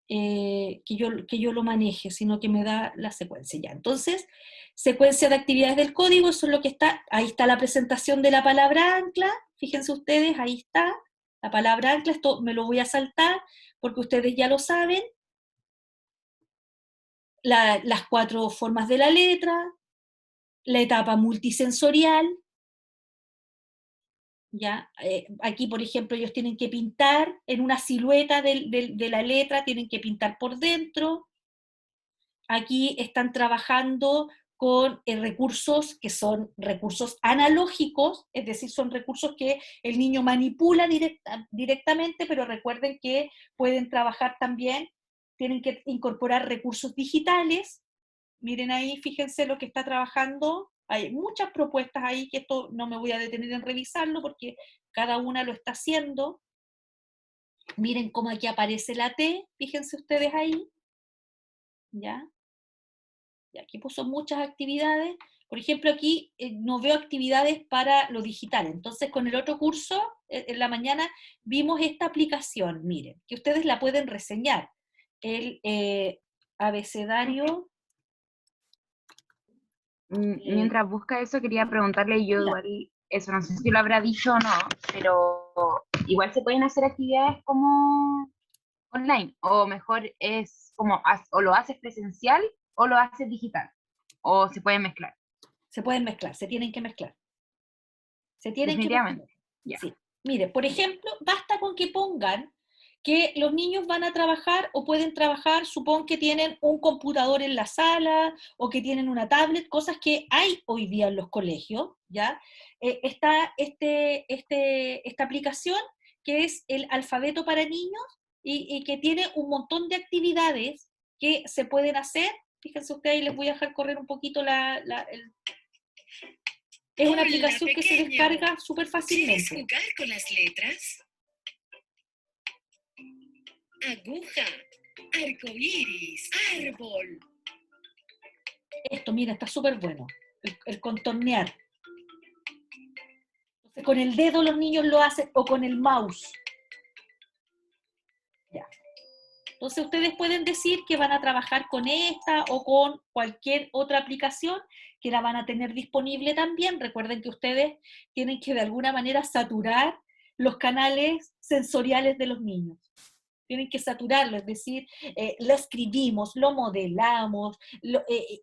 que yo lo maneje, sino que me da la secuencia ya. Entonces, secuencia de actividades del código, eso es lo que está, ahí está la presentación de la palabra ancla, fíjense ustedes, ahí está, la palabra ancla, esto me lo voy a saltar, porque ustedes ya lo saben, las 4 formas de la letra, la etapa multisensorial, ¿ya? Aquí, por ejemplo, ellos tienen que pintar en una silueta de la letra, tienen que pintar por dentro. Aquí están trabajando con recursos que son recursos analógicos, es decir, son recursos que el niño manipula directamente, pero recuerden que pueden trabajar también, tienen que incorporar recursos digitales. Miren ahí, fíjense lo que está trabajando. Hay muchas propuestas ahí, que esto no me voy a detener en revisarlo porque cada una lo está haciendo. Miren cómo aquí aparece la T, fíjense ustedes ahí, ¿ya? Y aquí puso muchas actividades. Por ejemplo, aquí no veo actividades para lo digital. Entonces, con el otro curso, en la mañana, vimos esta aplicación, miren, que ustedes la pueden reseñar. El abecedario... Mientras busca eso, quería preguntarle yo igual, eso no sé si lo habrá dicho o no, pero igual se pueden hacer actividades como online, o mejor es como, o lo haces presencial o lo haces digital, o se pueden mezclar. Se pueden mezclar, se tienen que mezclar. Se tienen que Definitivamente. mezclar. Sí. Mire, por ejemplo, basta con que pongan que los niños van a trabajar o pueden trabajar, supón que tienen un computador en la sala o que tienen una tablet, cosas que hay hoy día en los colegios, ¿ya? Está esta aplicación que es el alfabeto para niños y que tiene un montón de actividades que se pueden hacer. Fíjense ustedes, les voy a dejar correr un poquito es una aplicación que se descarga súper fácilmente. ¿Quieres jugar con las letras? Aguja, arcoíris, árbol. Esto, mira, está súper bueno. El contornear. Entonces, con el dedo los niños lo hacen o con el mouse. Ya. Entonces ustedes pueden decir que van a trabajar con esta o con cualquier otra aplicación que la van a tener disponible también. Recuerden que ustedes tienen que de alguna manera saturar los canales sensoriales de los niños. Tienen que saturarlo, es decir, lo escribimos, lo modelamos,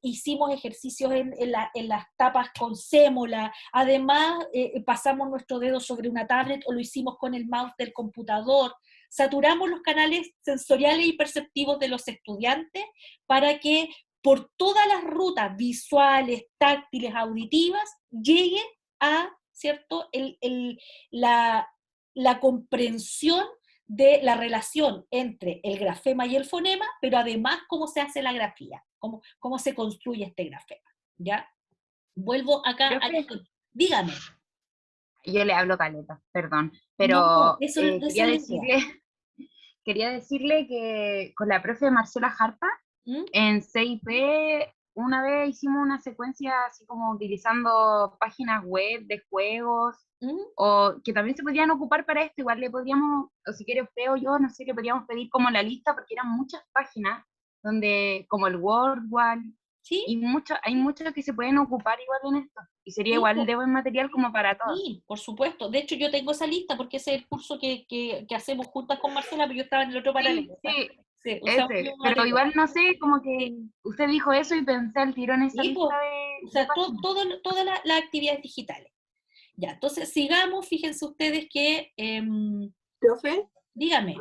hicimos ejercicios en las tapas con sémola, además pasamos nuestro dedo sobre una tablet o lo hicimos con el mouse del computador. Saturamos los canales sensoriales y perceptivos de los estudiantes para que por todas las rutas visuales, táctiles, auditivas, lleguen a, ¿cierto?, la comprensión de la relación entre el grafema y el fonema, pero además cómo se hace la grafía, cómo se construye este grafema, ¿ya? Vuelvo acá, dígame. Yo le hablo caleta, perdón, pero no, eso quería decirle quería decirle que con la profe Marcela Jarpa, en CIP, una vez hicimos una secuencia así como utilizando páginas web de juegos, o que también se podían ocupar para esto, igual le podríamos, o si quiere usted o yo, no sé, le podríamos pedir como la lista, porque eran muchas páginas, donde, como el Word, ¿Sí? y hay muchos que se pueden ocupar igual en esto, y sería igual de buen material como para todos. Sí, por supuesto. De hecho, yo tengo esa lista porque ese es el curso que hacemos juntas con Marcela, pero yo estaba en el otro paralelo. Sí, Ese, pero igual no sé, como que usted dijo eso y pensé al tiro en esa sí, lista o sea, todas las actividades digitales. Ya, entonces sigamos, fíjense ustedes que, Profe, dígame.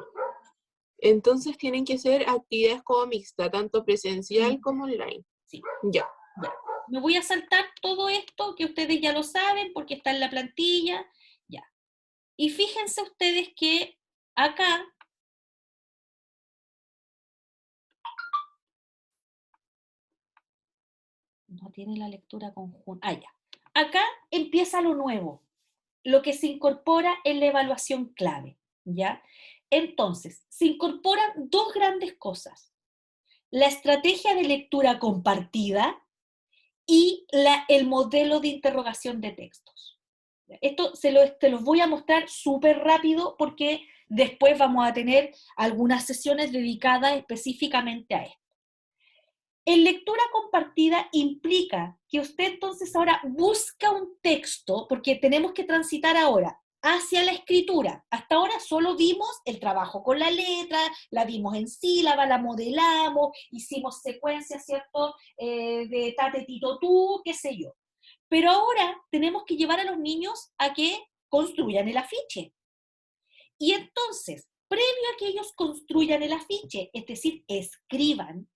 entonces tienen que ser actividades como mixta, tanto presencial Sí. como online. Sí. Ya. Me voy a saltar todo esto, que ustedes ya lo saben, porque está en la plantilla, ya. Y fíjense ustedes que acá, no tiene la lectura conjunta, ya. Acá empieza lo nuevo, lo que se incorpora en la evaluación clave, ¿ya? Entonces, se incorporan dos grandes cosas: la estrategia de lectura compartida y el modelo de interrogación de textos. Esto te los voy a mostrar súper rápido porque después vamos a tener algunas sesiones dedicadas específicamente a esto. En lectura compartida implica que usted entonces ahora busca un texto, porque tenemos que transitar ahora hacia la escritura. Hasta ahora solo vimos el trabajo con la letra, la vimos en sílaba, la modelamos, hicimos secuencias, ¿cierto? De tate, tito, tú, qué sé yo. Pero ahora tenemos que llevar a los niños a que construyan el afiche. Y entonces, previo a que ellos construyan el afiche, es decir, escriban,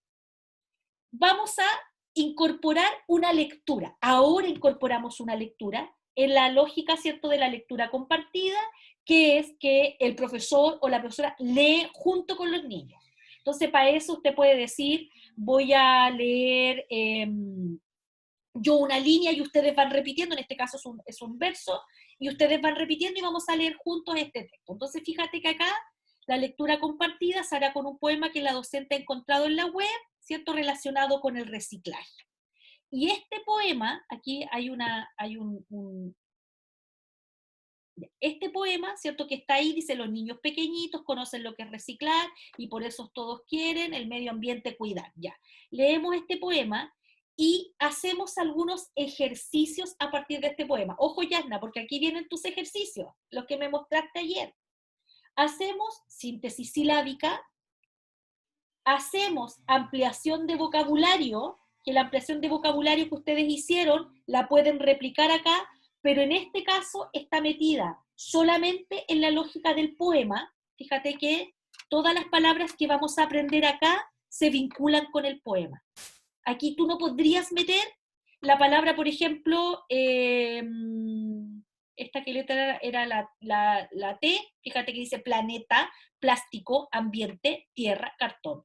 vamos a incorporar una lectura. Ahora incorporamos una lectura en la lógica, ¿cierto?, de la lectura compartida, que es que el profesor o la profesora lee junto con los niños. Entonces, para eso usted puede decir, voy a leer yo una línea y ustedes van repitiendo, en este caso es un verso, y ustedes van repitiendo y vamos a leer juntos este texto. Entonces, fíjate que acá la lectura compartida se hará con un poema que la docente ha encontrado en la web, ¿cierto?, relacionado con el reciclaje. Y este poema, aquí hay este poema, ¿cierto?, que está ahí, dice: los niños pequeñitos conocen lo que es reciclar y por eso todos quieren el medio ambiente cuidar. Ya, leemos este poema y hacemos algunos ejercicios a partir de este poema. Ojo, Yasna, porque aquí vienen tus ejercicios, los que me mostraste ayer. Hacemos síntesis silábica, hacemos ampliación de vocabulario, que la ampliación de vocabulario que ustedes hicieron la pueden replicar acá, pero en este caso está metida solamente en la lógica del poema. Fíjate que todas las palabras que vamos a aprender acá se vinculan con el poema. Aquí tú no podrías meter la palabra, por ejemplo, esta que letra era la T, fíjate que dice planeta, plástico, ambiente, tierra, cartón.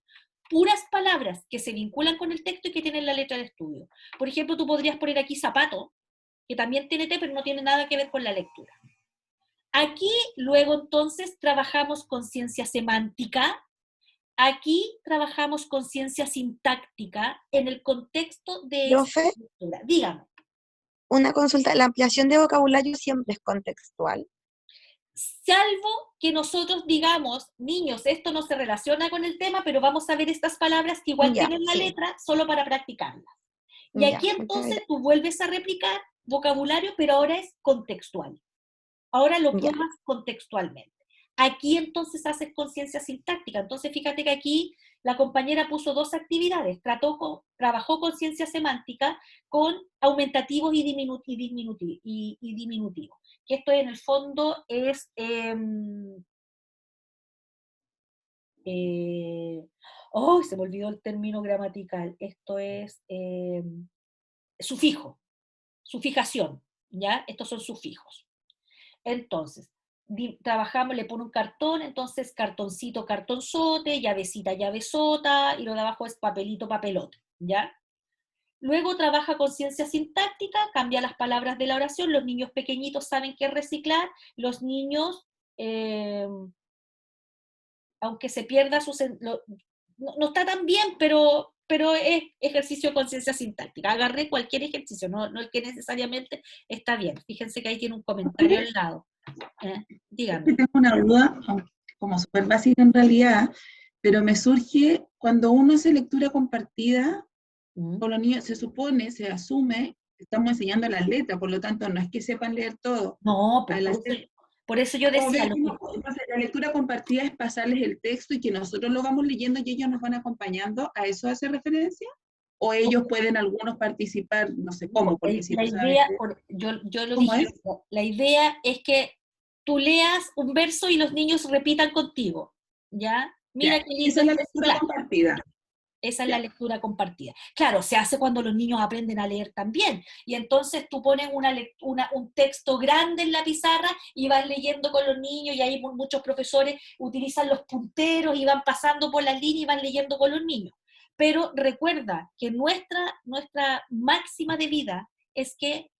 Puras palabras que se vinculan con el texto y que tienen la letra de estudio. Por ejemplo, tú podrías poner aquí zapato, que también tiene T, pero no tiene nada que ver con la lectura. Aquí, luego, entonces, trabajamos con ciencia semántica. Aquí trabajamos con ciencia sintáctica en el contexto de esta lectura. Dígame. Una consulta, la ampliación de vocabulario siempre es contextual. Salvo que nosotros digamos, niños, esto no se relaciona con el tema, pero vamos a ver estas palabras que igual tienen la letra solo para practicarlas. Y aquí entonces tú vuelves a replicar vocabulario, pero ahora es contextual. Ahora lo pruebas contextualmente. Aquí entonces haces conciencia sintáctica. Entonces fíjate que aquí la compañera puso dos actividades. Trabajó con ciencia semántica con aumentativos y diminutivos. Que esto en el fondo es... se me olvidó el término gramatical. Esto es sufijo, sufijación, ¿ya? Estos son sufijos. Entonces, trabajamos, le pone un cartón, entonces cartoncito, cartonzote, llavecita, llavesota, y lo de abajo es papelito, papelote, ¿ya? Luego trabaja con ciencia sintáctica, cambia las palabras de la oración, los niños pequeñitos saben qué es reciclar, los niños aunque se pierda no está tan bien, pero es ejercicio de conciencia sintáctica. Agarré cualquier ejercicio, no el que necesariamente está bien. Fíjense que ahí tiene un comentario al lado. Dígame. Tengo una duda, como súper básica en realidad, pero me surge cuando uno hace lectura compartida con los niños, se supone, se asume, que estamos enseñando las letras, por lo tanto no es que sepan leer todo. No, por eso yo decía... Entonces, la lectura compartida es pasarles el texto y que nosotros lo vamos leyendo y ellos nos van acompañando. ¿A eso hace referencia? ¿O ellos pueden algunos participar, no sé cómo? Porque si la idea, yo lo dije, la idea es que tú leas un verso y los niños repitan contigo, ¿ya? Mira qué lindo. Esa es la lectura compartida. Esa es la lectura compartida. Claro, se hace cuando los niños aprenden a leer también, y entonces tú pones un texto grande en la pizarra y vas leyendo con los niños, y ahí muchos profesores utilizan los punteros y van pasando por las líneas y van leyendo con los niños. Pero recuerda que nuestra máxima de vida es que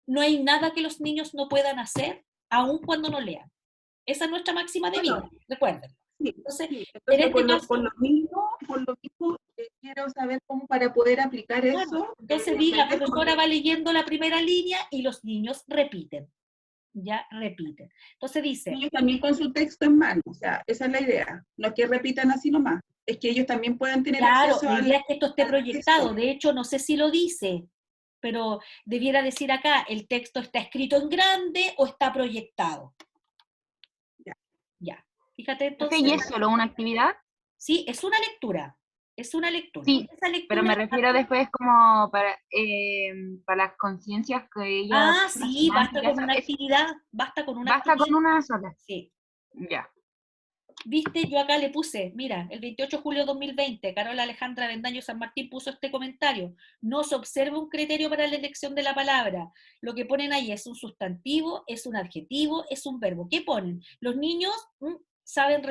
no hay nada que los niños no puedan hacer, aun cuando no lean. Esa es nuestra máxima de vida, recuerden. Entonces, en este caso, por lo mismo quiero saber cómo para poder aplicar eso. Entonces, la profesora va leyendo la primera línea y los niños repiten. Ya repiten. Entonces dice... Ellos también con su texto en mano, o sea, esa es la idea. No es que repitan así nomás, es que ellos también puedan tener acceso a... Claro, la idea es que esto esté proyectado. De hecho, no sé si lo dice, pero debiera decir acá, ¿el texto está escrito en grande o está proyectado? Ya. Fíjate entonces... ¿Y es solo una actividad? Sí, es una lectura. Es una lectura. Sí, esa lectura, pero me refiero después como para las conciencias que ella... sí, basta con una actividad. Basta con una actividad. Con una sola. Sí. Ya. Viste, yo acá le puse, mira, el 28 de julio de 2020, Carola Alejandra Bendaño San Martín puso este comentario: no se observa un criterio para la elección de la palabra, lo que ponen ahí es un sustantivo, es un adjetivo, es un verbo. ¿Qué ponen? Los niños saben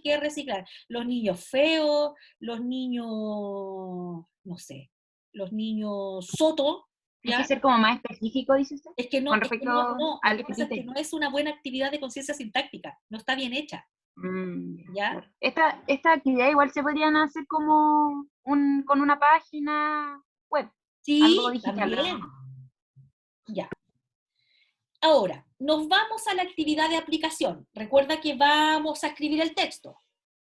qué reciclar, los niños feos, los niños, no sé, los niños soto. ¿Hay que ser como más específico, dice usted? Es que no, lo que pasa es que no es una buena actividad de conciencia sintáctica, no está bien hecha. ¿Ya? Esta actividad igual se podrían hacer como con una página web. Sí, algo digital. También. Ya. Ahora, nos vamos a la actividad de aplicación. Recuerda que vamos a escribir el texto.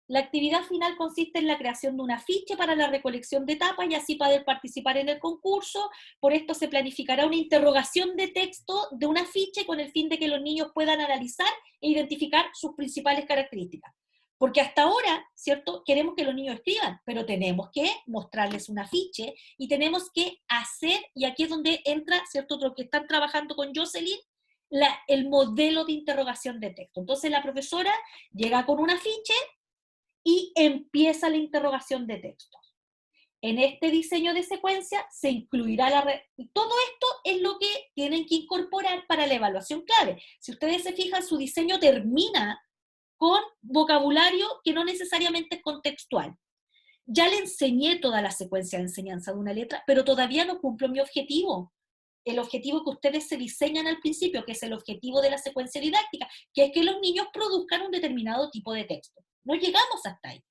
La actividad final consiste en la creación de un afiche para la recolección de etapas y así poder participar en el concurso. Por esto se planificará una interrogación de texto de un afiche con el fin de que los niños puedan analizar e identificar sus principales características. Porque hasta ahora, ¿cierto?, queremos que los niños escriban, pero tenemos que mostrarles un afiche y tenemos que hacer, y aquí es donde entra, ¿cierto?, lo que están trabajando con Jocelyn, el modelo de interrogación de texto. Entonces la profesora llega con un afiche y empieza la interrogación de textos. En este diseño de secuencia se incluirá todo esto es lo que tienen que incorporar para la evaluación clave. Si ustedes se fijan, su diseño termina con vocabulario que no necesariamente es contextual. Ya le enseñé toda la secuencia de enseñanza de una letra, pero todavía no cumplo mi objetivo. El objetivo que ustedes se diseñan al principio, que es el objetivo de la secuencia didáctica, que es que los niños produzcan un determinado tipo de texto. No llegamos hasta ahí.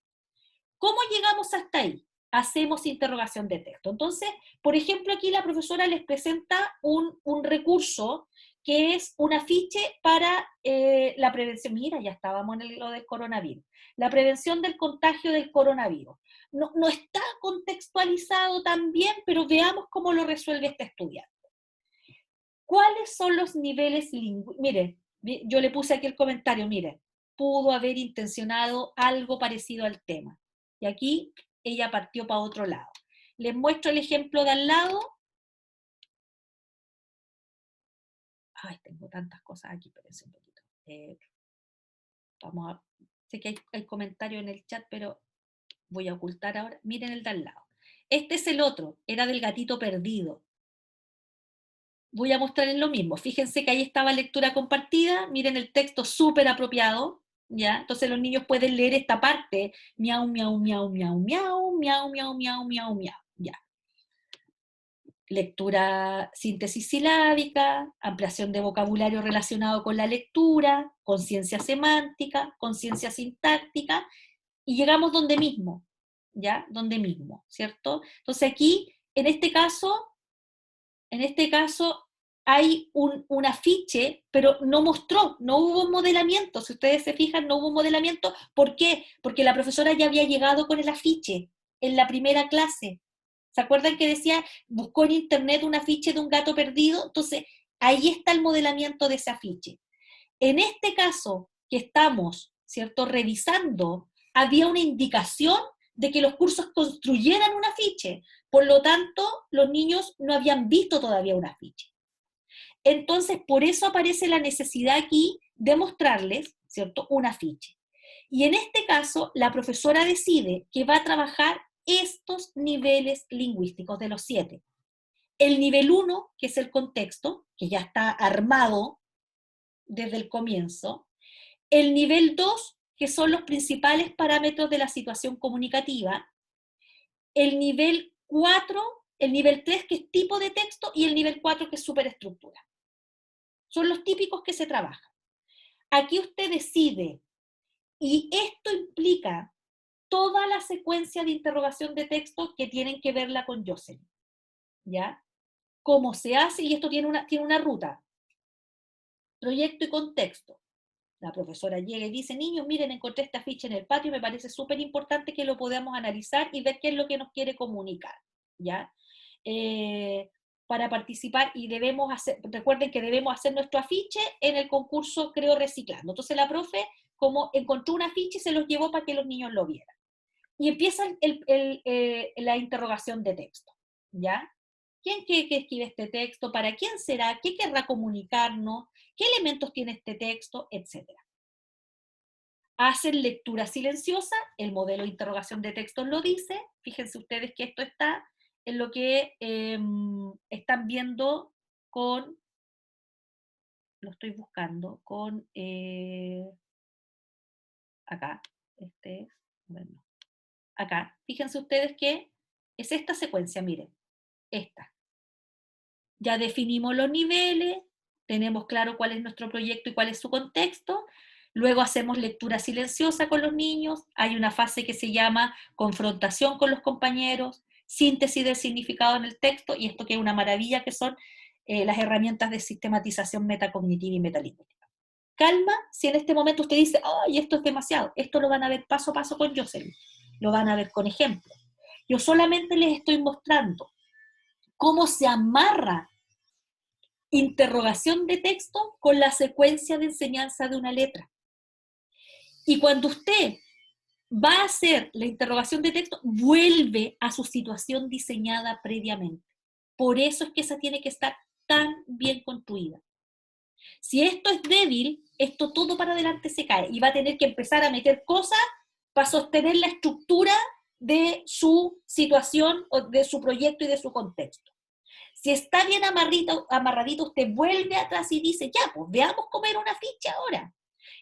¿Cómo llegamos hasta ahí? Hacemos interrogación de texto. Entonces, por ejemplo, aquí la profesora les presenta un recurso que es un afiche para la prevención. Mira, ya estábamos en lo del coronavirus. La prevención del contagio del coronavirus. No está contextualizado tan bien, pero veamos cómo lo resuelve este estudiante. ¿Cuáles son los niveles lingüísticos? Mire, yo le puse aquí el comentario, mire, pudo haber intencionado algo parecido al tema. Y aquí ella partió para otro lado. Les muestro el ejemplo de al lado. Ay, tengo tantas cosas aquí, espérense un poquito. Vamos a... Sé que hay comentarios en el chat, pero voy a ocultar ahora. Miren el de al lado. Este es el otro, era del gatito perdido. Voy a mostrarles lo mismo. Fíjense que ahí estaba lectura compartida. Miren el texto súper apropiado. ¿Ya? Entonces los niños pueden leer esta parte. Miau, miau, miau, miau, miau, miau, miau, miau, miau, miau. Ya. lectura, síntesis silábica, ampliación de vocabulario relacionado con la lectura, conciencia semántica, conciencia sintáctica, y llegamos donde mismo, ¿ya? Donde mismo, ¿cierto? Entonces aquí, en este caso hay un afiche, pero no mostró, no hubo un modelamiento. Si ustedes se fijan, no hubo un modelamiento. ¿Por qué? Porque la profesora ya había llegado con el afiche en la primera clase. ¿Se acuerdan que decía, buscó en internet un afiche de un gato perdido? Entonces, ahí está el modelamiento de ese afiche. En este caso, que estamos, ¿cierto?, revisando, había una indicación de que los cursos construyeran un afiche. Por lo tanto, los niños no habían visto todavía un afiche. Entonces, por eso aparece la necesidad aquí de mostrarles, ¿cierto?, un afiche. Y en este caso, la profesora decide que va a trabajar estos niveles lingüísticos de los 7. El nivel 1, que es el contexto, que ya está armado desde el comienzo. El nivel 2, que son los principales parámetros de la situación comunicativa. El nivel 4, el nivel 3, que es tipo de texto, y el nivel 4, que es superestructura. Son los típicos que se trabajan. Aquí usted decide, y esto implica toda la secuencia de interrogación de texto que tienen que verla con Jocelyn, ¿ya? Cómo se hace, y esto tiene una ruta. Proyecto y contexto. La profesora llega y dice, niños, miren, encontré esta ficha en el patio, me parece súper importante que lo podamos analizar y ver qué es lo que nos quiere comunicar, ¿ya? Para participar, y debemos hacer, recuerden que debemos hacer nuestro afiche en el concurso Creo Reciclando. Entonces la profe, como encontró un afiche, se los llevó para que los niños lo vieran. Y empieza la interrogación de texto, ¿ya? ¿Quién quiere que escribe este texto? ¿Para quién será? ¿Qué querrá comunicarnos? ¿Qué elementos tiene este texto? Etcétera. Hacen lectura silenciosa, el modelo de interrogación de textos lo dice. Fíjense ustedes que esto está en lo que están viendo con, lo estoy buscando, con, acá, bueno, acá. Fíjense ustedes que es esta secuencia, miren, esta. Ya definimos los niveles, tenemos claro cuál es nuestro proyecto y cuál es su contexto, luego hacemos lectura silenciosa con los niños, hay una fase que se llama confrontación con los compañeros, síntesis del significado en el texto, y esto que es una maravilla, que son las herramientas de sistematización metacognitiva y metalingüística. Calma, si en este momento usted dice, ¡ay, esto es demasiado! Esto lo van a ver paso a paso con Jocelyn, lo van a ver con ejemplos. Yo solamente les estoy mostrando cómo se amarra interrogación de texto con la secuencia de enseñanza de una letra. Y cuando usted va a hacer la interrogación de texto, vuelve a su situación diseñada previamente. Por eso es que esa tiene que estar tan bien construida. Si esto es débil, esto todo para adelante se cae y va a tener que empezar a meter cosas para sostener la estructura de su situación, o de su proyecto y de su contexto. Si está bien amarradito, usted vuelve atrás y dice, ya, pues veamos cómo era una ficha ahora.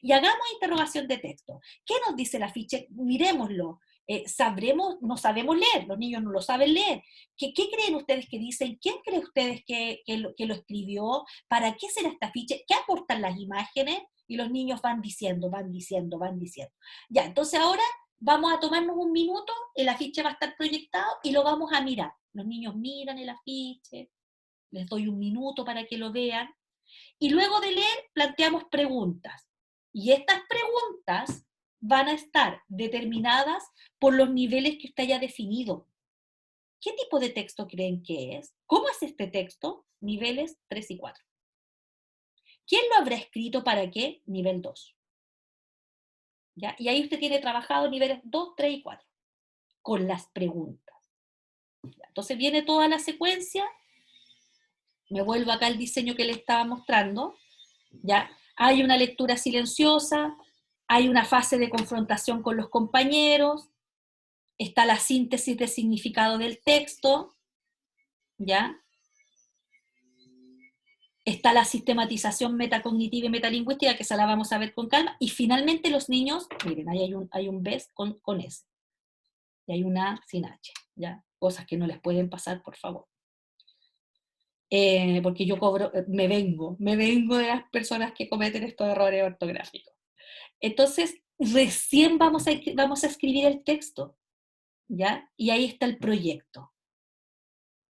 Y hagamos interrogación de texto. ¿Qué nos dice la ficha? Miremoslo. ¿Sabremos? No sabemos leer, los niños no lo saben leer. ¿Qué creen ustedes que dicen? ¿Quién cree ustedes que lo escribió? ¿Para qué será esta ficha? ¿Qué aportan las imágenes? Y los niños van diciendo. Ya, entonces ahora vamos a tomarnos un minuto, el afiche va a estar proyectado y lo vamos a mirar. Los niños miran el afiche, les doy un minuto para que lo vean, y luego de leer planteamos preguntas. Y estas preguntas van a estar determinadas por los niveles que usted haya definido. ¿Qué tipo de texto creen que es? ¿Cómo es este texto? Niveles 3 y 4. ¿Quién lo habrá escrito para qué? Nivel 2. ¿Ya? Y ahí usted tiene trabajado niveles 2, 3 y 4, con las preguntas. Entonces viene toda la secuencia, me vuelvo acá al diseño que les estaba mostrando, ¿ya? Hay una lectura silenciosa, hay una fase de confrontación con los compañeros, está la síntesis de significado del texto, ¿ya? Está la sistematización metacognitiva y metalingüística, que esa la vamos a ver con calma, y finalmente los niños, miren, ahí hay un B con S, y hay una sin H, ¿ya? Cosas que no les pueden pasar, por favor. porque yo cobro, me vengo de las personas que cometen estos errores ortográficos. Entonces, recién vamos a escribir el texto, ¿ya? Y ahí está el proyecto.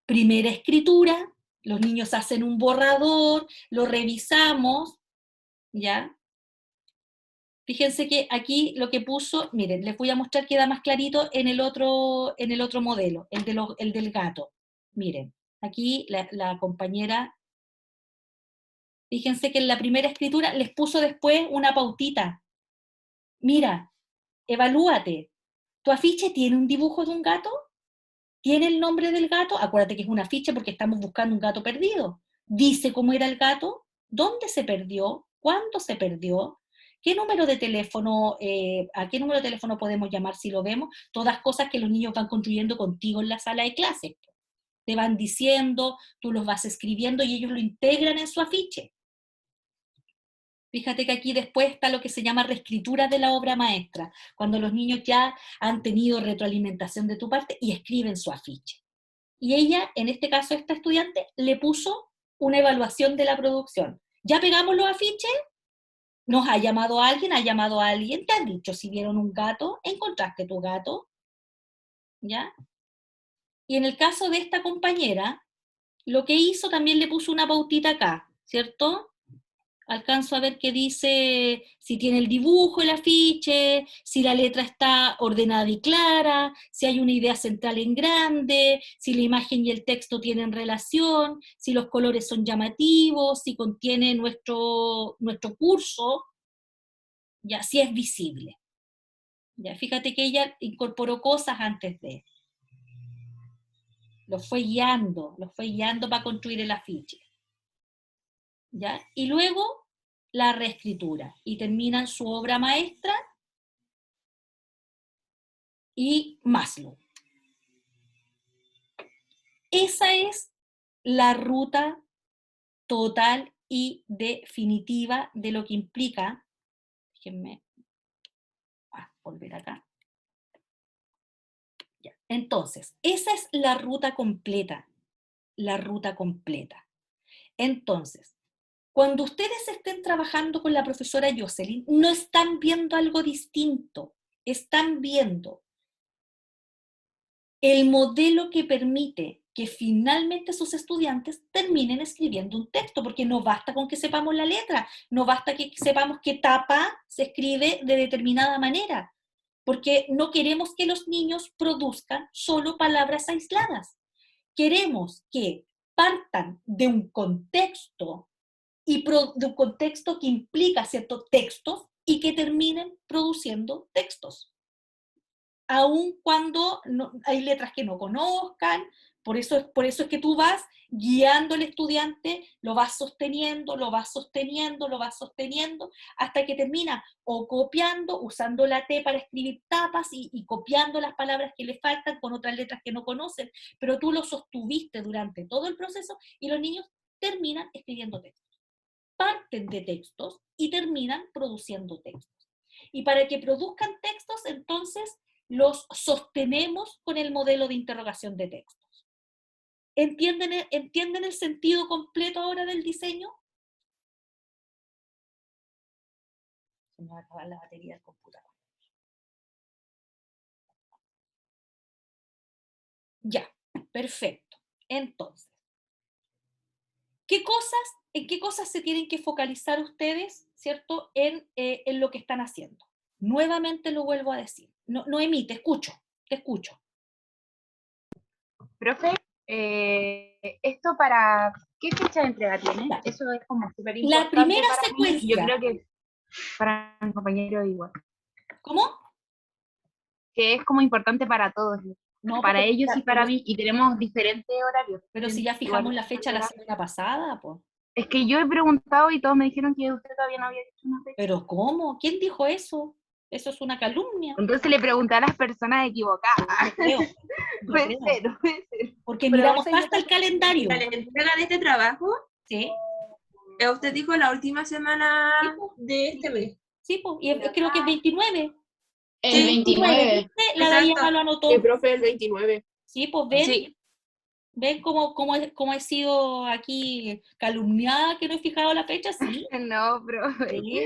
Primera escritura, los niños hacen un borrador, lo revisamos, ¿ya? Fíjense que aquí lo que puso, miren, les voy a mostrar, queda más clarito en el otro modelo, el del gato. Miren, aquí la compañera, fíjense que en la primera escritura les puso después una pautita. Mira, evalúate. ¿Tu afiche tiene un dibujo de un gato? ¿Tiene el nombre del gato? Acuérdate que es un afiche porque estamos buscando un gato perdido. ¿Dice cómo era el gato? ¿Dónde se perdió? ¿Cuándo se perdió? ¿Qué número de teléfono, a qué número de teléfono podemos llamar si lo vemos? Todas cosas que los niños van construyendo contigo en la sala de clases. Te van diciendo, tú los vas escribiendo y ellos lo integran en su afiche. Fíjate que aquí después está lo que se llama reescritura de la obra maestra, cuando los niños ya han tenido retroalimentación de tu parte y escriben su afiche. Y ella, en este caso esta estudiante, le puso una evaluación de la producción. ¿Ya pegamos los afiches? ¿Nos ha llamado alguien? ¿Ha llamado a alguien? ¿Te han dicho si vieron un gato? ¿Encontraste tu gato? ¿Ya? Y en el caso de esta compañera, lo que hizo también le puso una pautita acá, ¿cierto? Alcanzo a ver que dice si tiene el dibujo, el afiche, si la letra está ordenada y clara, si hay una idea central en grande, si la imagen y el texto tienen relación, si los colores son llamativos, si contiene nuestro curso, ya, si es visible. Ya, fíjate que ella incorporó cosas antes de. Los fue guiando para construir el afiche. ¿Ya? Y luego la reescritura, y terminan su obra maestra y Maslow. Esa es la ruta total y definitiva de lo que implica, déjenme volver acá. Ya. Entonces, esa es la ruta completa, Entonces, cuando ustedes estén trabajando con la profesora Jocelyn, no están viendo algo distinto, están viendo el modelo que permite que finalmente sus estudiantes terminen escribiendo un texto, porque no basta con que sepamos la letra, no basta que sepamos que tapa se escribe de determinada manera, porque no queremos que los niños produzcan solo palabras aisladas. Queremos que partan de un contexto y de un contexto que implica ciertos textos y que terminen produciendo textos. Aun cuando hay letras que no conozcan, por eso es que tú vas guiando al estudiante, lo vas sosteniendo, hasta que termina o copiando, usando la T para escribir tapas y copiando las palabras que le faltan con otras letras que no conocen, pero tú lo sostuviste durante todo el proceso y los niños terminan escribiendo textos. Parten de textos y terminan produciendo textos. Y para que produzcan textos, entonces, los sostenemos con el modelo de interrogación de textos. ¿Entienden el sentido completo ahora del diseño? Se me va a acabar la batería del computador. Ya, perfecto. Entonces, ¿en qué cosas se tienen que focalizar ustedes, ¿cierto? En lo que están haciendo. Nuevamente lo vuelvo a decir. Noemí, te escucho. Profe, ¿esto para qué fecha de entrega tiene? Claro. Eso es como súper importante. La primera para secuencia. Mí, yo creo que para mi compañero igual. ¿Cómo? Que es como importante para todos. No, para ellos y para mí, y tenemos diferentes horarios. Pero si ya fijamos la fecha la semana pasada, pues. Es que yo he preguntado y todos me dijeron que usted todavía no había dicho una fecha. ¿Pero cómo? ¿Quién dijo eso? Eso es una calumnia. Entonces le pregunté a las personas equivocadas. Puede ser. Porque miramos hasta el calendario. ¿La entrega de este trabajo? Sí. Usted dijo la última semana de este mes. Sí, pues, y creo que es 29. El 29. La Dayana lo anotó. El profe el 29. Sí, pues ven. Sí. ¿Ven cómo he sido aquí calumniada que no he fijado la fecha? Sí. No, profe. Sí.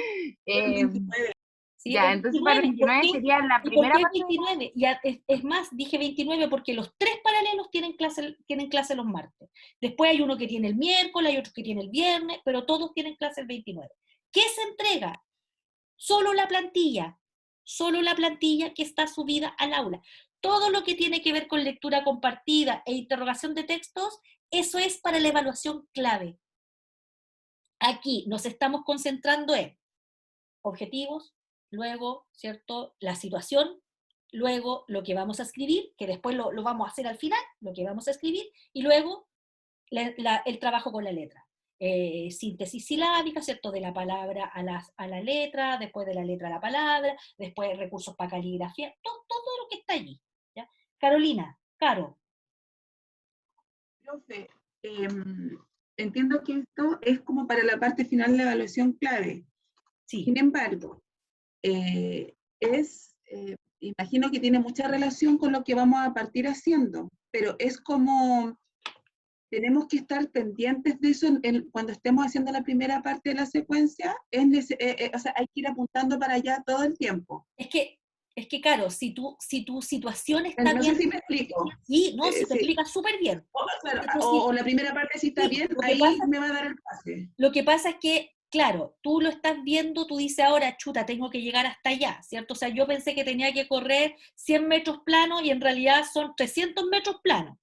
El 29. Sí, Ya, el entonces para 29. 29 sería la ¿Y por primera qué parte. 29? Ya, es más, dije 29 porque los 3 paralelos tienen clase los martes. Después hay uno que tiene el miércoles, hay otro que tiene el viernes, pero todos tienen clase el 29. ¿Qué se entrega? Solo la plantilla que está subida al aula. Todo lo que tiene que ver con lectura compartida e interrogación de textos, eso es para la evaluación clave. Aquí nos estamos concentrando en objetivos, luego, ¿cierto?, la situación, luego lo que vamos a escribir, que después lo vamos a hacer al final, lo que vamos a escribir, y luego el trabajo con la letra. Síntesis silábica, ¿cierto?, de la palabra a la letra, después de la letra a la palabra, después recursos para caligrafía, todo lo que está allí. ¿Ya? Carolina, Caro. Profe, entiendo que esto es como para la parte final de la evaluación clave. Sí. Sin embargo, imagino que tiene mucha relación con lo que vamos a partir haciendo, pero es como, tenemos que estar pendientes de eso cuando estemos haciendo la primera parte de la secuencia, o sea, hay que ir apuntando para allá todo el tiempo. Es que Caro, si tu situación está No bien... sé si me explico. Sí, no, si te Sí. explicas súper bien. Claro, Entonces, o la primera parte si está sí, bien, lo que ahí pasa- me va a dar el pase. Lo que pasa es que, claro, tú lo estás viendo, tú dices ahora, chuta, tengo que llegar hasta allá, ¿cierto? O sea, yo pensé que tenía que correr 100 metros planos y en realidad son 300 metros planos.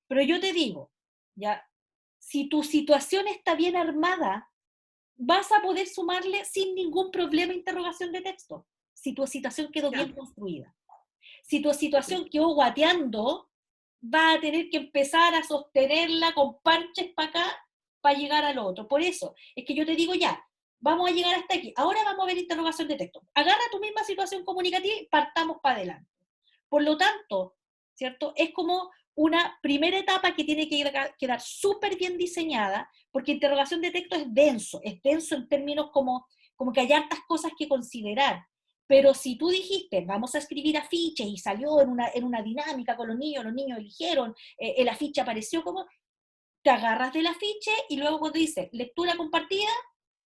Pero yo te digo, ya, si tu situación está bien armada, vas a poder sumarle sin ningún problema interrogación de texto, si tu situación quedó bien construida. Si tu situación quedó guateando, vas a tener que empezar a sostenerla con parches para acá para llegar al otro. Por eso, es que yo te digo ya, vamos a llegar hasta aquí. Ahora vamos a ver interrogación de texto. Agarra tu misma situación comunicativa y partamos para adelante. Por lo tanto, ¿cierto? Es como una primera etapa que tiene que quedar súper bien diseñada, porque interrogación de texto es denso en términos como que hay hartas cosas que considerar. Pero si tú dijiste, vamos a escribir afiches y salió en una dinámica con los niños eligieron, el afiche apareció como, te agarras del afiche y luego cuando dice lectura compartida,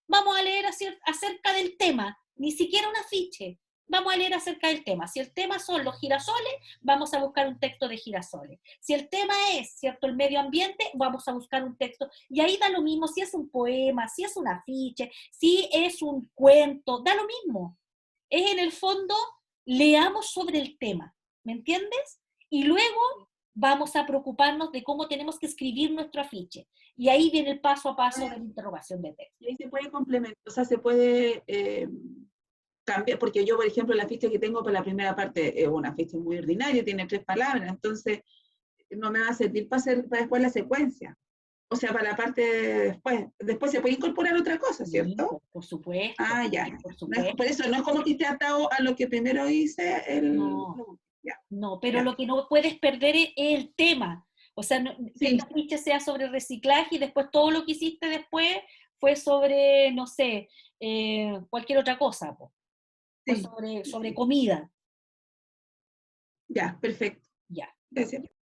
vamos a leer acerca del tema, ni siquiera un afiche, vamos a leer acerca del tema. Si el tema son los girasoles, vamos a buscar un texto de girasoles. Si el tema es, ¿cierto?, el medio ambiente, vamos a buscar un texto. Y ahí da lo mismo si es un poema, si es un afiche, si es un cuento, da lo mismo. Es en el fondo, leamos sobre el tema, ¿me entiendes? Y luego vamos a preocuparnos de cómo tenemos que escribir nuestro afiche. Y ahí viene el paso a paso de la interrogación de texto. Y ahí se puede complementar, o sea, se puede cambiar, porque yo, por ejemplo, el afiche que tengo para la primera parte es un afiche muy ordinario, tiene 3 palabras, entonces no me va a servir para después la secuencia. O sea, para la parte de después se puede incorporar otra cosa, ¿cierto? Sí, por supuesto. Ah, ya. Por supuesto. Por eso no es como que esté atado a lo que primero hice. No, pero lo que no puedes perder es el tema. O sea, que el afiche sea sobre reciclaje y después todo lo que hiciste después fue sobre, no sé, cualquier otra cosa. Fue sobre comida. Ya, perfecto. Ya. Gracias.